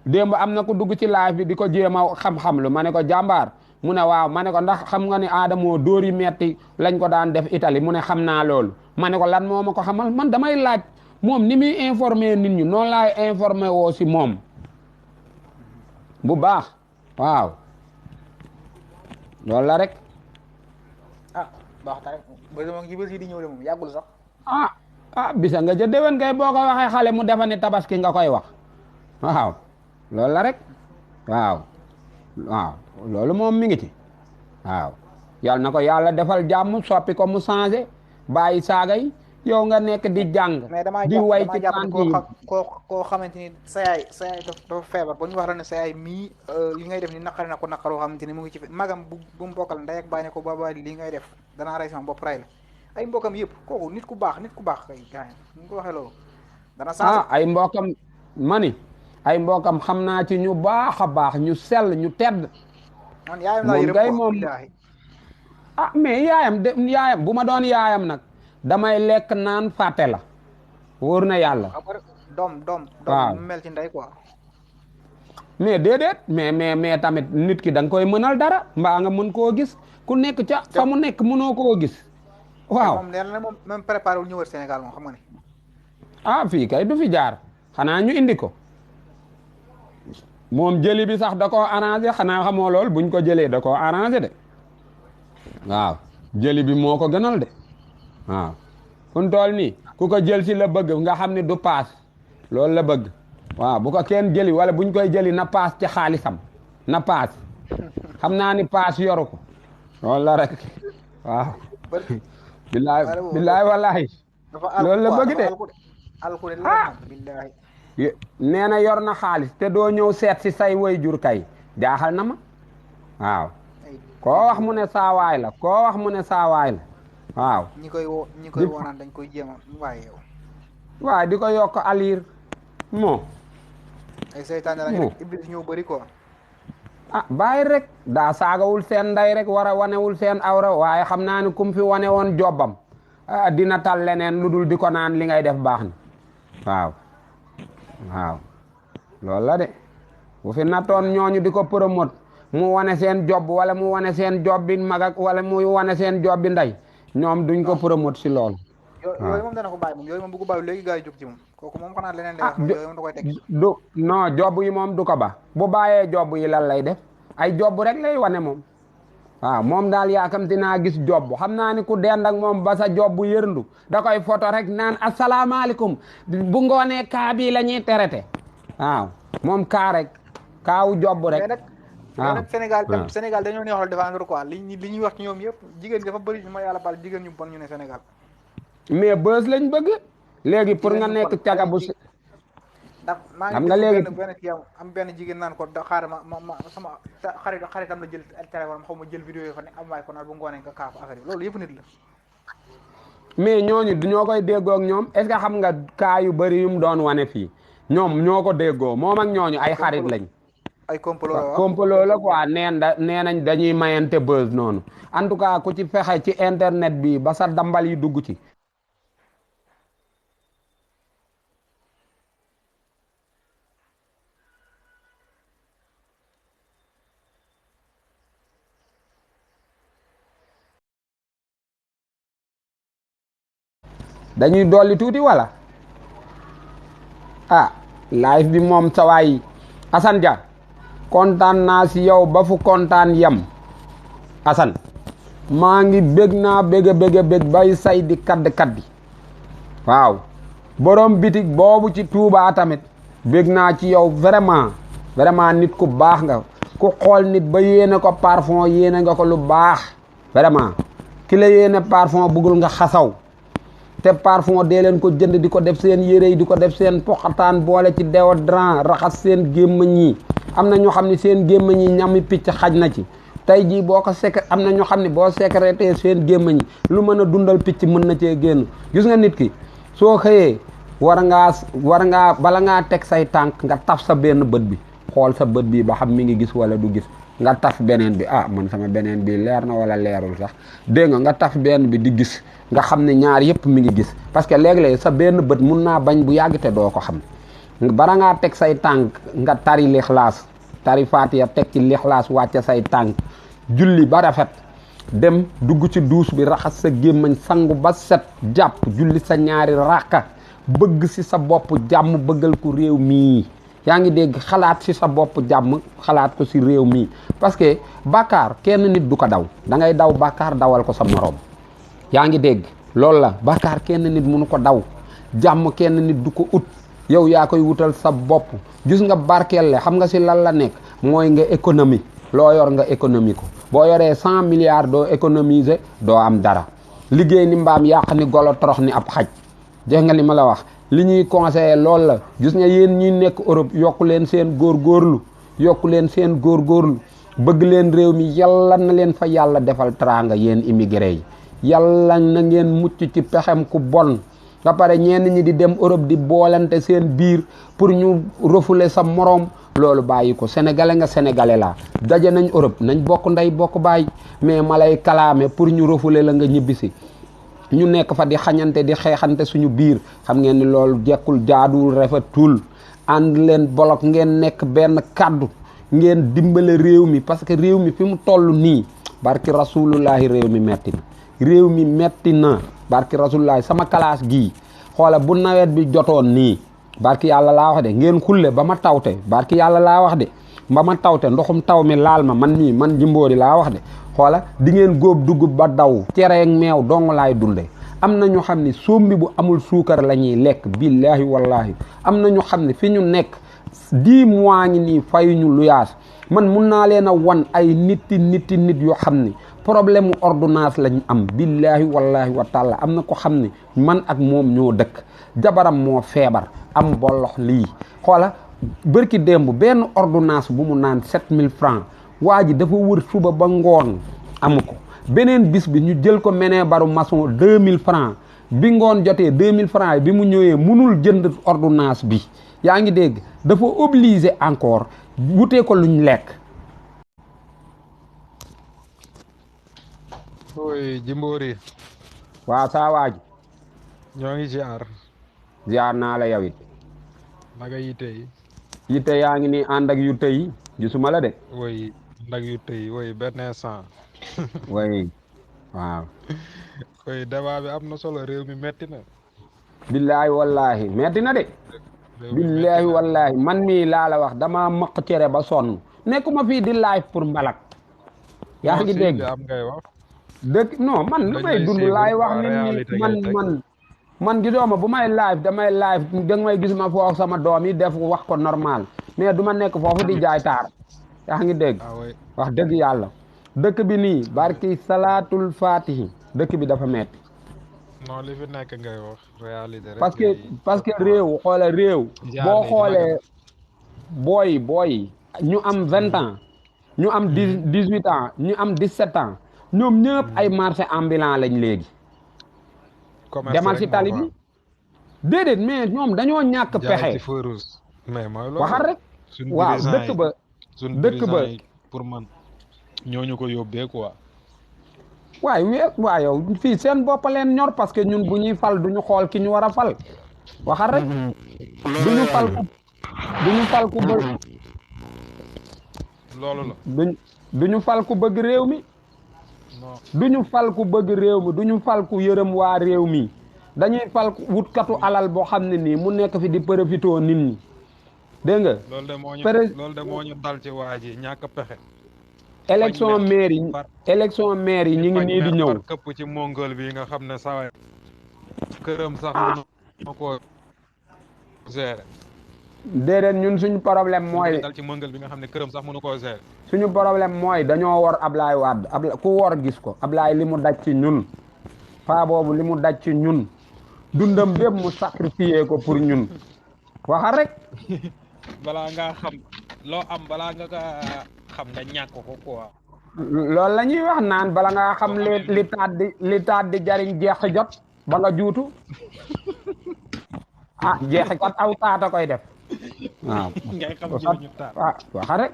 démb am na ku dugg ci live bi di ko jéem a xam-xam lu ma ne ko jàmbaar mu ne waaw ma ne ko ndax xam nga ni Adamo dóor yi metti lañ ko daan def Italie mu ne xam naa loolu ma ne ko lan moo ma ko xamal man damay laaj moom ni muy informer nit ñi noonu laay informer woo si moom bu baax waaw loolu la rek. ah baax na rek ba sama ngi bësi di ñëw de moom yàggul sax. bisa nga ca déwén kay boo ko waxee xale mu defa ni tabaski nga koy wax waaw loolu la rek waaw loolu moom mi ngi ci waaw yal na ko yàlla defal jàmm soppi ko mu changé bàyyi saaga yi yow nga nekk di jàng di way ci tànk yi koo xamante ni sa yaay dafa feebar ba ñu wax la ne sa yaay mii li ngay def ni naqari na ko naqaroo xamante ni mu ngi ci magam bu mu bokkal ndey ak bàyyi ne ko baba li ngay def danaa rey sama bopp ray la ay mbokam yëpp kooku nit ku baax kay gars yi ñu ko waxee loolu dana changé ay mbokam mani ay mbokam xam naa ci ñu baax a baax ñu sell ñu tedd man yaayam laa yërëm moom mais yaayam bu ma doon yaayam nag damay lekk naan fàtte la wóor na yàlla doom mel ci ndey quoi mais déedéet mais tamit nit ki da nga koy mënal dara mbaa nga mën koo gis ku nekk ca fa mu nekk mënoo koo gis waaw moom nee na moom même préparé wul ñëwër Sénégal moom xam nga ne fii kay du fi jaar xanaa ñu indi ko moom jëli bi sax da koo arrangé xanaa xamoo lool buñ ko jëlee da koo arrangé de waaw jëli bi moo ko gënal de waaw kun tool nii ku ko jël si la bëgg nga xam ne du paas loolu la bëgg waaw bu ko kenn jëli wala buñ koy jëli na paas ci xaalisam na paas xam naa ni paas yoru ko loolu la rek waaw billaay wallahi loolu la bëgg de nee na yor na xaalis te doo ñëw seet si say waajur kay jaaxal na ma waaw koo wax mu ne saawaay la waaw ñi koy woonaan dañ koy jéem a waaye yow waaw di ko yokk aliir moo ay seytaane la rek iblis ñëw bëri quoi bàyyi rek daa saagawul seen ndey rek war a wanewul seen awra waaye xam naa ni kum fi wane woon jobbam dina tal leneen lu dul di ko naan li ngay def baax na waaw loolu la de bu fi nattoon ñooñu di ko promote mu wane seen job wala mu wane seen job bi mag wala mu wane seen job bi ndey ñoom duñ ko promote si loolu yooyu moom dana ko bàyyi moom yooyu moom bu ko bàyyi léegi gars yi jóg ci moom kooku moom xanaa leneen lay wax yooyu moom da koy teg non job yi moom du ko ba bu bàyyee job yi lan lay def ay job rek lay wane moom waaw moom daal yaakamti naa gis job xam naa ni ku dend ak moom ba sa job bu yërndu da koy photo rek naan asalaamaaleykum bu ngoonee kaa bii la ñuy traité waaw moom kaa rek kaawu job rek mais nag Sénégal dañoo neexal défendre quoi li ñuy wax ci ñoom yëpp jigéen ñi dafa bëri ma yàlla baal jigéen ñu bon ñu ne Sénégal mais bës lañ bëgg léegi pour nga nekk caga bu ndax maa xam ngi nga léegi benn kii am benn jigéen naan ko xaaral ma sama xaritam la jël téléphone xaw ma jël vidéo yi fa ne am waay ko naan bu ngoonee nga kaaf affaire yi loolu yëpp nit la mais ñooñu ñoo koy déggoo ak ñoom est-ce que xam nga kaa yu bëri yu mu doon wane fii ñoom ñoo ko déggoo moom ak ñooñu ay xarit lañ ay complot la quoi nee nañ dañuy mayante buzz noonu en tout cas ku ci fexe ci internet bi ba sa dambal yi dugg ci dañuy dolli tuuti wala live bi moom sawaay Assane Dia kontaan naa si yow ba fu kontaan yem Assane maa ngi bég naa bég bay say di kaddi waaw borom bitig boobu ci Touba tamit bég naa ci yow vraiment nit ku baax nga ku xool nit ba yéene ko parfum yéene nga ko lu baax vraiment ki la yéene parfum bëggul nga xasaw te parfum dee leen ko jënd di ko def seen yére yi di ko def seen poxataan boole ci déodorant raxas seen gémmañ yi am na ñoo xam ne seen gémmañ yi ñami picc xaj na ci tey jii boo ko am na ñoo xam ne boo sécrété seen gémmañ yi lu mën a dundal picc mën na cee génn gis nga nit ki soo xëyee war ngaa bala ngaa teg say tànk nga taf sa benn bët bi xool sa bët bi ba xam mi ngi gis wala du gis nga taf beneen bi man sama beneen bi leer na wala leerul sax dégg nga taf benn bi di gis nga xam ne ñaar yëpp mi ngi gis parce que léeg-léeg sa benn bët mun naa bañ bu yàgg te doo ko xam bara ngaa teg say tànk nga tari lixlaas tari Faatiha teg ci lixlaas wàcce say tànk julli ba rafet dem dugg ci duus bi raxas sa gémmañ sangu ba set jàpp julli sa ñaari ràkka bëgg si sa bopp jàmm bëggal ko réew mii yaa ngi dégg xalaat ci sa bopp jàmm xalaat ko ci réew mi parce que bàkkaar kenn nit du ko daw da ngay daw bàkkaar dawal ko sa moroom yaa ngi dégg loolu la bàkkaar kenn nit mënu ko daw jàmm kenn nit du ko ut yow yaa koy wutal sa bopp gis nga barkeel le xam nga ci lan la nekk mooy nga économie loo yor nga économie ko boo yoree 100 milliards doo économiser doo am dara liggéey ni mbaam yàq ni golo torox ni ab xaj dégg nga li ma la wax li ñuy conseillé loolu la gis nga yéen ñi nekk Europe yokku leen seen góorgóorlu yokku leen seen góorgóorlu bëgg leen réew mi yàlla na leen fa yàlla defal teraanga yéen immigré yi yàlla na ngeen mucc ci pexem ku bon nga pare ñenn ñi di dem Europe di boolante seen biir pour ñu refoulé sa moroom loolu bàyyi ko sénégalais nga sénégalais la daje nañ Europe nañ bokk ndey bokk bàyyi mais ma lay kalaame pour ñu refoulé la nga ñibbisi ñu nekk fa di xañante di xeexante suñu biir xam ngeen ni loolu jekkul jaaduwul rafetul ànd leen bolok ngeen nekk benn kàddu ngeen dimbale réew mi parce que réew mi fi mu toll nii barki rasulullahi réew mi metti na réew mi metti na barki rasulullahi sama classe gii xoola bu nawet bi jotoon nii barki yàlla laa wax de ngeen xulle ba ma tawte barki yàlla laa wax de ba ma tawte ndoxum taw mi laal ma man mii man Jimbori laa wax de xoola di ngeen góob dugub ba daw cereeg meew dong laay dunde am na ñu xam ni sombi bu amul suukar la ñuy lekk billahi wallahi am na ñu xam ne fi ñu nekk 10 mois ngi nii fayuñu luyaas man mun naa leen a wan ay nit yoo xam ni problème mu ordonnance lañ am billahi wallahi wa taala am na ko xam ne man ak moom ñoo dëkk jabaram moo feebar am bollox lii xoola bërki démb benn ordonnance bu mu naan 7000 francs waa ji dafa wër suba ba ngoon amu ko beneen bis bi ñu jël ko menee baru maçon 2000 francs bi ngoon jotee 2000 francs yi bi mu ñëwee munul jënd ordonnance bi yaa ngi dégg dafa obligé encore wutee ko luñ lekk. ooy Jimbori. waaw saa waaj. ñoo ngi ziar naa la yow it. naka yitte yi. yitte yaa ngi nii ànd ak yu tey gisuma la de. woy ànd ak yu tey woy benn instant. woy waaw. woy débat bi am na solo réew mi metti na. billaahi wallaahi metti na de. billaahi wallaahi man mii laa la wax dama maq cere ba sonn nekkuma fii di live pour mbalak. yaa ngi dégg am ngay wax. dëkk non man lu may dund laay wax nit ñi man gisoo ma bu may live damay live da nga may gis ma foofu sama doom yi def wax ko normal mais du ma nekk foofu di jaay taar yaa ngi dégg wax dëgg yàlla dëkk bi nii barki salaatul fatihi dëkk bi dafa metti non li fi nekk ngay wax réalité rek parce que réew xoole réew boo xoolee booy ñu am 20 ans ñu am 18 ans ñu am 17 ans ñoom ñëpp ay marché ambulant lañ léegi demal ci tali bi déedéet mais ñoom dañoo ñàkk pexe waxal rek waaw dëkk ba pour man ñooñu ko yóbbee quoi waaye yow fii seen bopp leen ñor parce que ñun bu ñuy fal duñu xool ki ñu war a fal waxal rek duñu fal ku bëgg loolu la duñu fal ku bëgg réew mi duñu fal ku bëgg réew mi duñu fal ku yërëm waa réew mi dañuy fal wutkatu alal boo xam ne nii mu nekk fi di profitoo nit ñi dégg nga loolu de moo ñu dal ci waa ji ñàkk pexe élection maire yi ñu ngi nii di ñëw këpp ci mongol bi nga xam ne sawa këram sax mënu ko gérer déedéet ñun suñu problème mooy dal ci mongol bi nga xam ne këram sax mënu koo gérer suñu problème mooy dañoo war Ablaye Wade ku war gis ko Ablaye li mu daj ci ñun paa boobu li mu daj ci ñun dundam bépp mu sacrifié ko pour ñun waxal rek balaa ngaa xam loo am balaa nga xam nga ñàkk ko quoi loolu la ñuy wax naan bala ngaa xam li taat di jariñ jeex jot ba nga juutu ah jeex kat aw taata koy def waaw ngay xam ñu taat waxal rek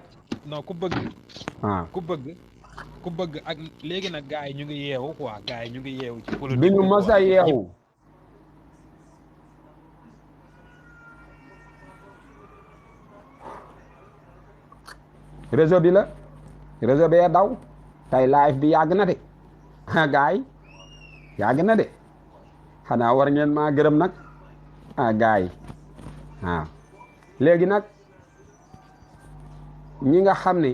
non ku bëgg ak léegi nag gars yi ñu ngi yeewu quoi gars yi ñu ngi yeewu ci politique duñu mës a yeewu réseau bi la réseau bee daw tey live bi yàgg na de gars yi yàgg na de xanaa war ngeen maa gërëm nag gars yi waaw léegi nag ñi nga xam ni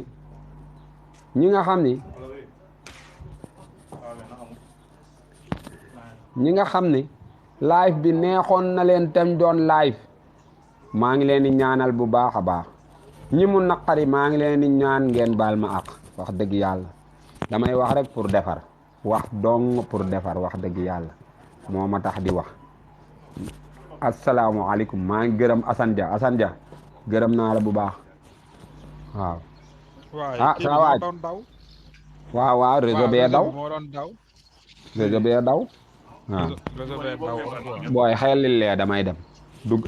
ñi nga xam ni ñi nga xam ni live bi neexoon na leen tam doon live maa ngi leen di ñaanal bu baax a baax ñi mu naqari maa ngi leen di ñaan ngeen baal ma àq wax dëgg yàlla damay wax rek pour defar wax dong pour defar wax dëgg yàlla moo ma tax di wax asalaamualeykum maa ngi gërëm Assane Dia gërëm naa la bu baax waaw. sa waaj waaw réseau bee daw réseau bee daw waaw booy xelil lee damay dem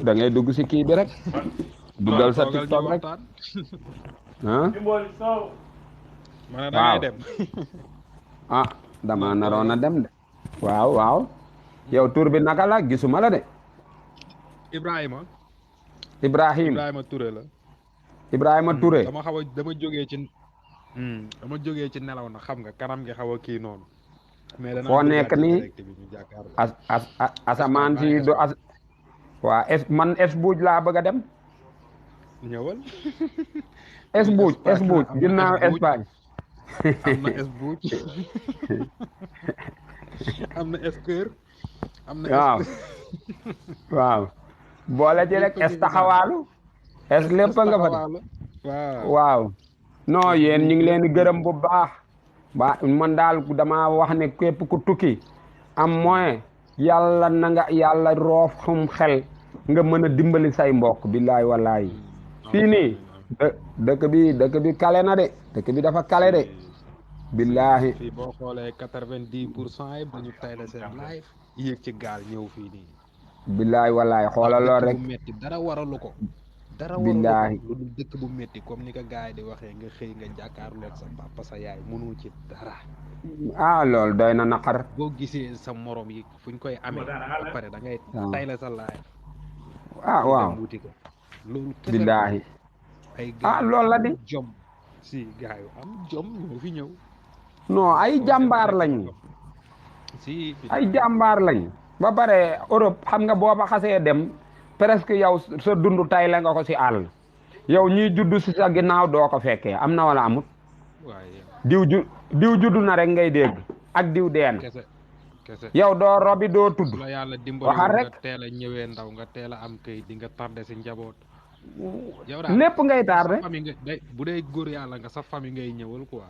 da ngay dugg si kii bi rek duggal sa TikTok rek waaw dama naroon a dem de waaw yow tur bi naka la gisuma la de Ibrahima Touré la Ibrahima Touré dama jógee ci nelaw na xam nga kanam gi xaw a kii noonu foo nekk nii asamaan si du waa man es buuj laa bëgg a dem ñëwal es buuj ginnaaw Espagne am na es buuj am na es kër am na waaw boole ci rek es taxawaalu es lépp nga fa de waaw non yéen ñu ngi leen di gërëm bu baax man daal dama wax ne képp ku tukki am moyen yàlla na nga yàlla roof xum xel nga mën a dimbali say mbokk billaay wallaay fii nii dëkk bi kale na de dëkk bi dafa kale de billahi fii boo xoolee 90% yi dañu tayle seen live yéeg ci gaal ñëw fii nii billaay wallaay xoolal lool rek metti dara waralu ko billahi lu dul dëkk bu metti comme ni ko gars yi di waxee nga xëy nga jàkkaarloog sa papa sa yaay mënoo ci dara loolu doy na naqar boo gisee sa morom yi fuñ koy amee ba pare da ngay tayle sa live waaw wuti ko loolu billahi ay loolu la di jom si gars yu am jom ñoo fi ñëw non ay jàmbaar lañ si ay jàmbaar lañ ba pare Europe xam nga boo fa xasee dem presque yow sa dund tay la nga ko si àll yow ñiy judd si sa ginnaaw doo ko fekkee am na wala amut diw juddu na rek ngay dégg ak diw deen yow doo robi doo tudd la yàlla dimbali waxal rek nga teel a ñëwee ndaw nga teel a am kayit di nga tardé si njaboot lépp ngay tardé bu dee góor yàlla nga sa famille ngay ñëwal quoi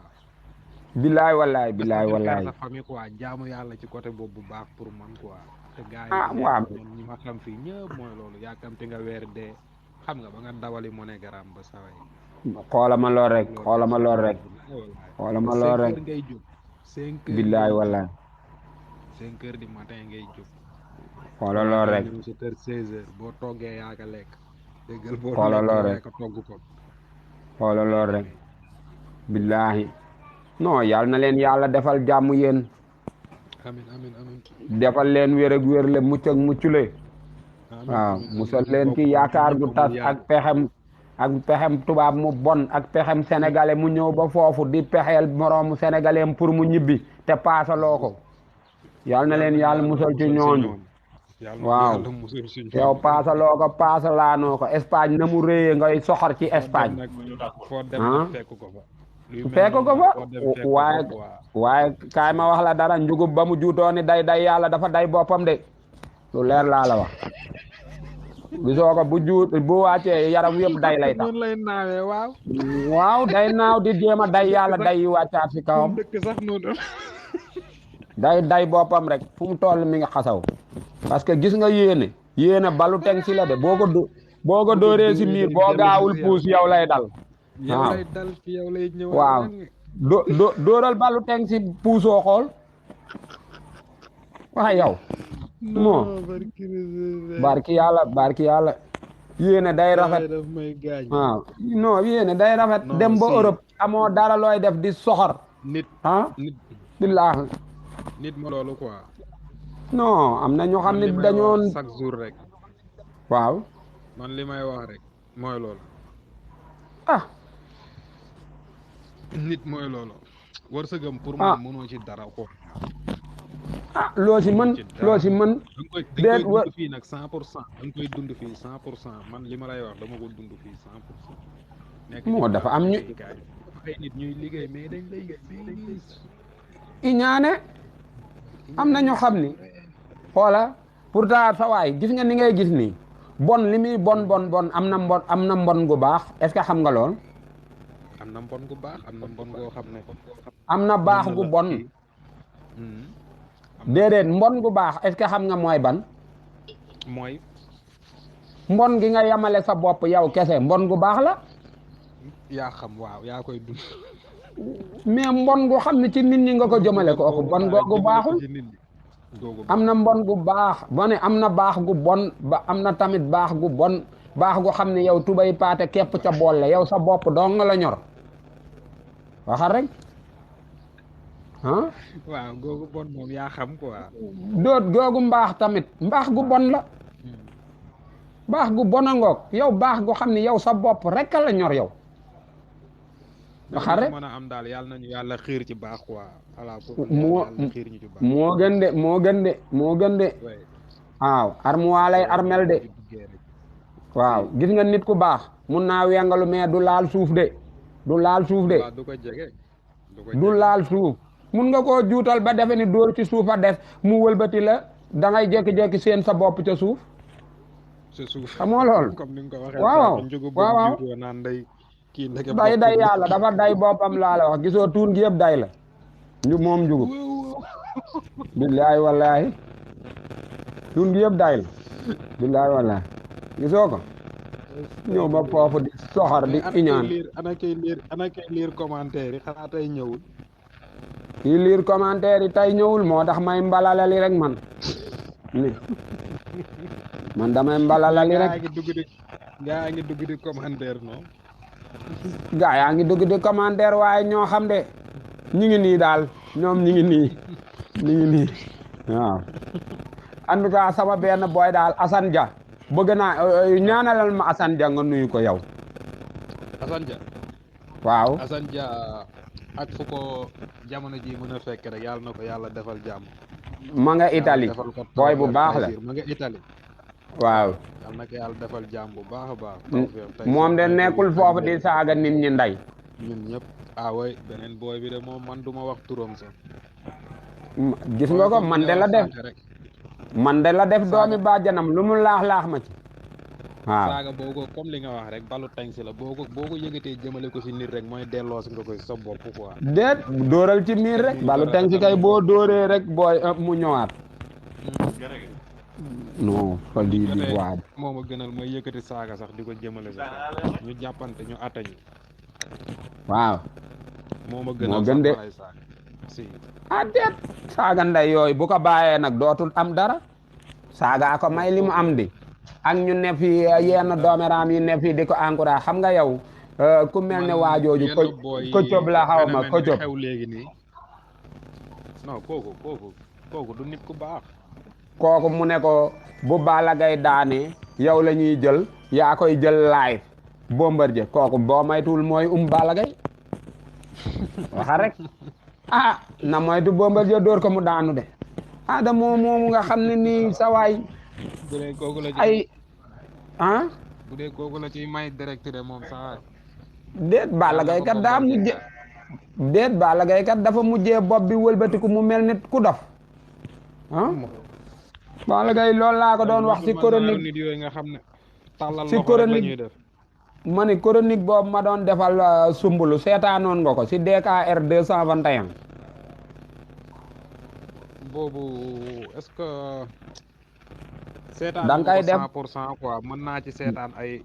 billaay wallaay sa famille quoi jaamu yàlla ci côté boobu bu baax pour man quoi te gars yi waaw ñi ma xam fii ñëpp mooy loolu yàkkamti nga weer dee xam nga ba nga dawali MoneyGram ba saway xoolama lool rek ngay jóg 5 heures billaay wallaay 5 heures du matin ngay jóg xoolal lool rek sa kër 16 heures boo toggee yaa ko lekk déggal boo xoolal lool rek ko togg ko xoolal lool rek billahi non yàlla na leen yàlla defal jàmm yéen amiin defal leen wér ak wérle mucc ak muccule waaw musal leen ci yaakaar gu tas ak pexem tubaab mu bon ak pexem sénégalais mu ñëw ba foofu di pexeel moroomu sénégalais pour mu ñibbi te paasaloo ko yàlla na leen yàlla musal ci ñooñu waaw yow paasaloo ko paasalaanoo ko Espagne na mu réyee ngay soxor ci Espagne fekk ko fa waaye kaay ma wax la dara njugub ba mu juutooni day yàlla dafa day boppam de lu leer laa la wax gisoo ko bu wàccee yaram yëpp day lay tax waaw day naaw di jéem a day yàlla day wàccaat fi kawam day boppam rek fu mu toll mi nga xasaw parce que gis nga yéene balu teng si la de boo ko dóoree si miir boo gaawul puus yow lay dal waaw dóoral balu teng si puusoo xool waxa yow moo barki yàlla yéene day rafet waaw non yéene day rafet dem ba Europe amoo dara looy def di soxor nit billaahi nit ma loolu quoi non am na ñoo xam ne dañoon chaque jour rek waaw man li may wax rek mooy loolu nit mooy loolu wërsëgam pour man mënoo ci dara ko loo si mën déet dund fii nag 100% da nga koy dund fii 100% man li ma lay wax dama ko dund fii 100% moo dafa am ñu ay nit ñuy liggéey mais dañ lay iñaane am na ñu xam ni xoola pourtant sa waay gis nga ni ngay gis nii bon li muy bon am na mbon gu baax est-ce que xam nga lool am na mbon gu baax am na mbon goo xam ne am na baax gu bon déedéet mbon gu baax est-ce que xam nga mooy ban mooy mbon gi nga yamale sa bopp yow kese mbon gu baax la yaa xam waaw yaa koy dund mais mbon gu xam ne ci nit ñi nga ko jëmale kooku bon googu baaxul am na mbon gu baax ba ne am na baax gu bon ba am na tamit baax gu bon baax gu xam ne yow tubay paate képp ca boole yow sa bopp dong nga la ñor waxal rek ah waaw googu bon moom yaa xam quoi doot googu mbaax tamit mbaax gu bon la baax gu bon a ngoog yow baax gu xam ne yow sa bopp rek la ñor yow waxal rek mën a am daal yàlla nañu yàlla xiir ci baax quoi moo gën de moo gën de waaw armuwaa lay armel de waaw gis nga nit ku baax mun naa wengalu mais du laal suuf de du laal suuf de du laal suuf mun nga koo juutal ba defe ni dóor ci suuf a des mu wëlbati la da ngay jékki-jékki seen sa bopp ca suuf xamoo loolu waaw day yàlla dafa day boppam laa la wax gisoo tuun gi yëpp day la moom njugub billaahi wallaahi tuun gi yëpp day la billaahi wallaahi gisoo ko ñëw ba foofu di soxor di iñaan ana kay liir commentaire yi xanaa tey ñëwul kii liir commentaire yi tey ñëwul moo tax may mbalalali rek man man damay mbalalali rek gaa ngi dugg di commentaire non gaa yaa ngi dugg di commentaire waaye ñoo xam de ñu ngi nii daal ñoom ñu ngi nii waaw en tout cas sama benn boy daal Assane Dia bëgg naa ñaanalal ma Assane Dia nga nuyu ko yow Assane Dia waaw Assane Dia ak fu ko jamono ji mën a fekk rek yàlla na ko yàlla defal jàmm ma nga Italie boy bu baax la ma nga Italie waaw yàlla na ko yàlla defal jàmm bu baax a baax moom de nekkul foofu di saaga nit ñi nday ñun ñëpp way beneen booy bi de moom man duma wax turam sax gis nga ko man de la def doomi bàjjanam lu mu laax ma ci waaw saaga boo ko comme li nga wax rek balu tàng si la boo ko yëgatee jëmale ko si nit rek mooy delloo si nga koy sa bopp quoi déet dóoral ci miir rek balu tàng si kay boo dóoree rek booy mu ñëwaat non fa di waaj moo ma gënal mooy yëkkati saaga sax di ko jëmale sax ñu jàppante ñu attañu waaw moo ma gënal moo gën de déet saaga nday yooyu bu ko bàyyee nag dootul am dara saaga ko may li mu am di ak ñu ne fi yenn doomeraam yi ne fi di ko encouragé xam nga yow ku mel ne waajooju Kocob la xaw ma Kocob xew léegi nii non kooku du nit ku baax kooku mu ne ko bu Balla Gaye daane yow la ñuy jël yaa koy jël live Bombardier kooku boo maytuwul mooy Balla Gaye waxa rek na moytu Bombardier dóor ko mu daanu de da moomu nga xam ne nii sa waay bu dee kooku la ci ay bu dee kooku la ci may direct de moom sa waay déet Balla Gaye kat daa mujje déet Balla Gaye kat dafa mujjee bopp bi wëlbatiku mu mel nit ku dof Balla Gaye loolu laa ko doon wax ci chronique nit yooyu nga xam ne tàllal ci loxo rek la ñuy chronique def ma ni chronique boobu ma doon defal sumbulu seetaanoon nga ko ci DKR 221 boobu est-ce que seetaan da nga koy def 100% quoi mën naa ci seetaan ay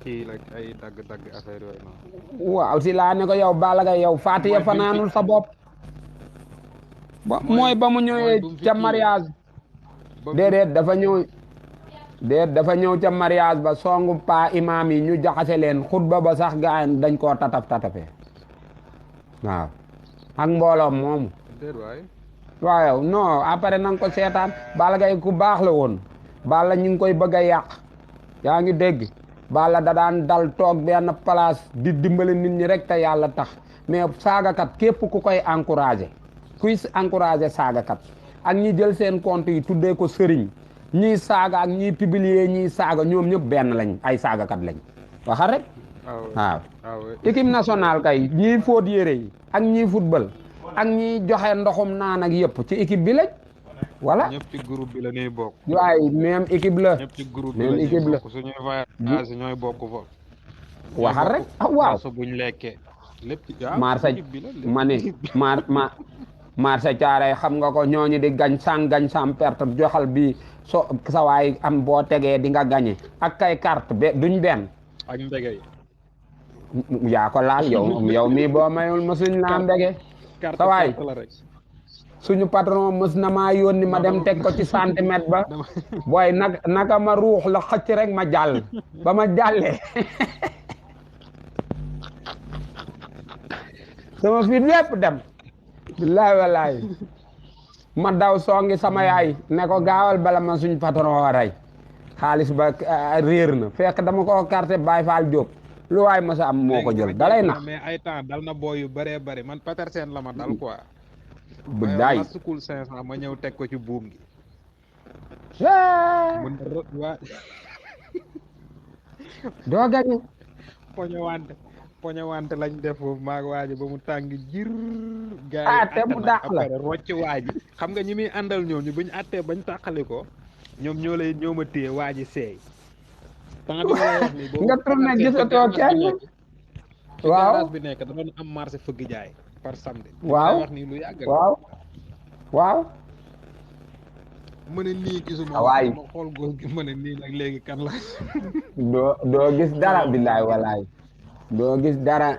kii like ay dagg affaire yooyu noonu waaw si laa ne ko yow Balla Gaye yow Fatiya fanaanul sa bopp mooy ba mu ñëwee ca mariage déedéet dafa ñëw ca mariage ba songu pa imam yi ñu jaxase leen xutba ba sax gaa yi dañ koo tatafee waaw ak mbooloom moomu waaw non après na nga ko seetaan Balla Gaye ku baax la woon Balla ñu ngi koy bëgg a yàq yaa ngi dégg Balla da daan dal toog benn place di dimbale nit ñi rek te yàlla tax mais saagakat képp ku koy encouragé kuy encouragé saagakat ak ñi jël seen compte yi tuddee ko sëriñ ñii saaga ak ñii publier ñii saaga ñoom ñëpp benn lañ ay saagakat lañ waxa rek waaw équipe nationale kay ñiy fóot yére yi ak ñiy football ak ñiy joxe ndoxum naan ak yëpp ci équipe bi lañ voilà ñëpp ci groupe bi la ñuy bokk. waaye même équipe la ñëpp ci groupe bi même la équipe ñuy la bokk suñuy voyage ñooy bokk fa. waxal rek ah waaw buñ lekkee lépp ci marsa ma ne marsa caaray xam nga ko ñooñu di gañ sang perte joxal bi so sa waay am boo tegee di nga gañe ak kay carte be duñ benn ak mbege yi yaa ko laal yow mii boo mayul ma suñ laa mbege sa waay suñu patron mës na maa yónni ma dem teg ko ci centimètre ba booy naka ma ruux la xëcc rek ma jàll ba ma jàllee sama fit lépp dem billaay wallaay ma daw songi sama yaay ne ko gaawal bala ma suñ patron wa rey xaalis ba réer na fekk dama ko carte Baye Fall Diop lu waay ma sa am moo ko jël dalay nax mais ay temps dal na booy yu bëree bëri man Petersen la ma dal quoi bu daay sukul 500 ma ñëw teg ko ci buum gi doo gañe poñewante lañ def foofu maag waaji ba mu tàng jir te mu dàq la rocc waaji xam nga ñi muy àndal ñooñu buñu attee bañ tàqali ko ñoom ñoo ma téye waaji seey temps bi lay wax ni nga tourné gisatoo kenn waaw bi nekk da doon am marché fëgg jaay par samedi waaw wax ni lu yàgg waaw ma ne nii gisuma waay ma xool góor gi ma ne nii nag léegi kan la doo gis dara billaay walaay doo gis dara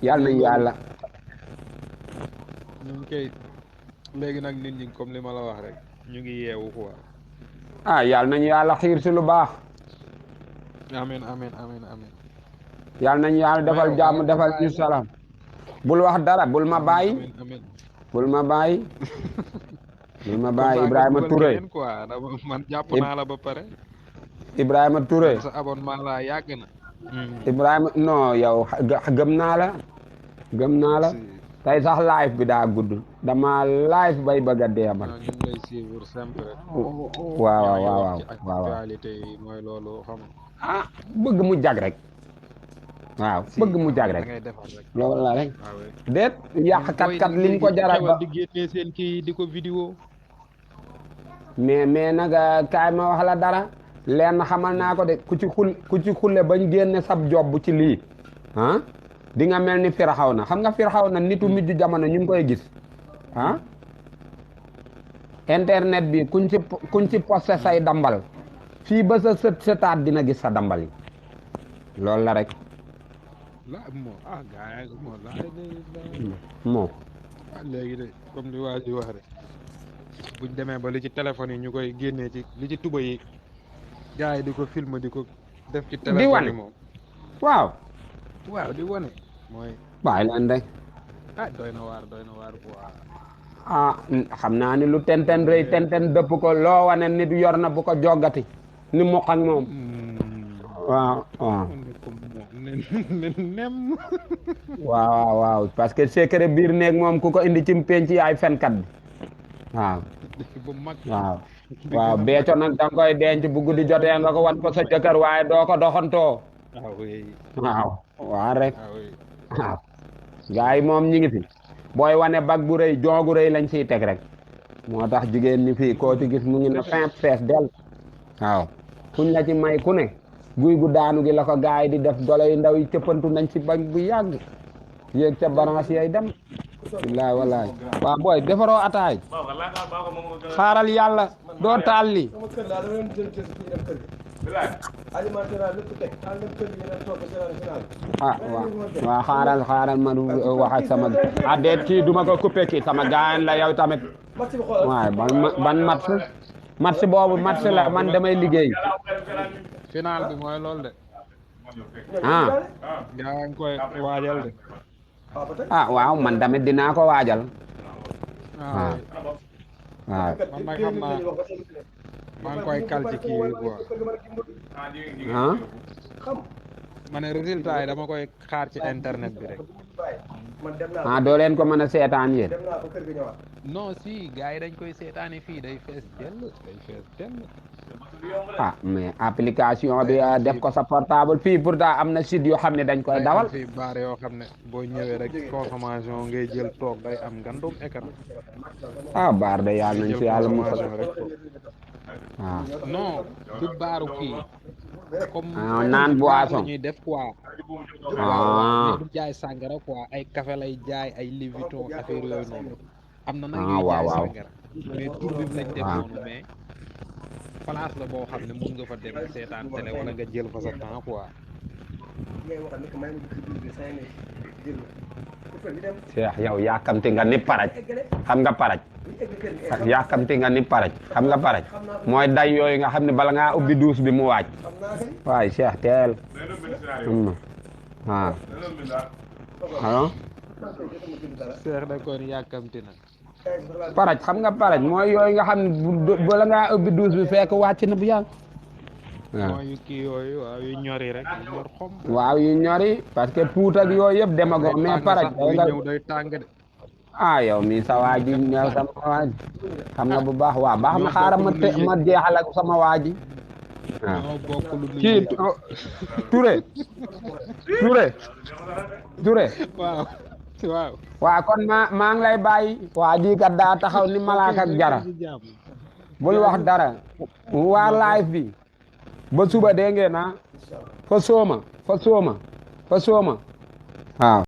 yàlla nañu yàlla ñu ngi koy léegi nag nit ñi comme li ma la wax rek ñu ngi yeewu quoi yàlla nañu yàlla xiir si lu baax amiin yàlla nañu yàlla defal jàmm defal ñu salaam bul wax dara bul ma bàyyi Ibrahima Touré man jàpp naa la ba pare Ibrahima Touré sa abonnement la yàgg na Ibrahima non yow gëm naa la tey sax live bi daa gudd dama live bay bëgg a dee man ñu ngi lay suivre sempre waaw actualité yi mooy loolu xam bëgg mu jag rek waaw bëgg mu jag rek loolu la rek déet yàq kat liñ ko jaral ba di génnee seen kii di ko vidéo mais nag kaay ma wax la dara leen xamal naa ko de ku ci xulle bañ génne sab job ci lii di nga mel ni Firawna xam nga Firawna nitu mujj jamono ñu ngi koy gis internet bi kuñ ci posté say dambal fii ba sa sëtaat dina gis sa dambal yi loolu la rek moo léegi de comme li waa ji wax rek buñ demee ba li ci téléphone yi ñu koy génnee ci li ci tuba yi gars yi di ko film di ko def ci téléphone yi moom waaw di wane mooy bàyyi leen rek doy na waar quoi xam naa ni lu tenten rëy tenten dëpp ko loo wane nit yor na bu ko joggati ni mu ak moom waaw waaw parce que secret biir néeg moom ku ko indi ci penc yaay fenkat bi waaw beeco nag da nga koy denc bu guddi jotee nga ko wan ko sa jëkkër waaye doo ko doxantoo waaw rek waaw gars yi moom ñi ngi fi booy wane bag bu rëy joogu rëy lañ siy teg rek moo tax jigéen ñi fii koo ci gis mu ngi ne fin fees del waaw kuñ la ci may ku ne guy gu daanu gi la ko gars yi di def golo yu ndaw yi cëppantu nañ ci bañ bu yàgg yéeg ca branche yay dem wallaay wallaay waaw booy defaroo ataay xaaral yàlla doo taal li waaw xaaral ma wax ak sama déet kii duma ko coupé kii sama gaayan la yow tamit waaw ban match boobu match la man damay liggéey final bi mooy loolu de yaa ngi koy waajal de waaw man tamit dinaa ko waajal waaw man nag xam naa maa ngi koy kal ci kii quoi ma ne résultat yi dama koy xaar ci internet bi rek man dem naa doo leen ko mën a seetaan yéen dem naa ba kër ga ñëwaat. non si gars yi dañ koy seetaani fii day fees dell mais application bi def ko sa portable fii pourtant am na site yoo xam ne dañ koy dawal fii baar yoo xam ne boo ñëwee rek consommation ngay jël toog day am ngandum écran baar de yàlla nañ ci yàlla mu rek non du baaru kii comme naan boisson ñuy def quoi du jaay sàngara quoi ay café lay jaay ay Liviton affaire yooyu noonu am na nag ñuy jaay sàngara mais tur bi lañ def noonu mais place la boo xam ne mun nga fa dem seetaan télé wala nga jël fa sa temps quoi Cheikh yow yàkkamti nga ni paraj xam nga paraj yàkkamti nga ni paraj xam nga paraj mooy day yooyu nga xam ne bala ngaa ubbi duus bi mu waaj waaye Cheikh teel Cheikh da kon yàkkamti na paraj xam nga paraj mooy yooyu nga xam ne bala ngaa ubbi duus bi fekk wàcc na bu yàgg mooy yu kii yooyu waaw yu ñori rek yu ñor xom waaw yu ñori parce que puut ak yooyu yëpp demago mais paraj ñëw day tàng de yow mi sa waaji ñëw sama waaji xam nga bu baax waaw baax na xaaral ma jeexal ak sama waaji kii Touré waaw kon maa ngi lay bàyyi waa ji kat daa taxaw ni malaaka ak jara bul wax dara waa live bi ba suba dégg ngeen fa sooma waaw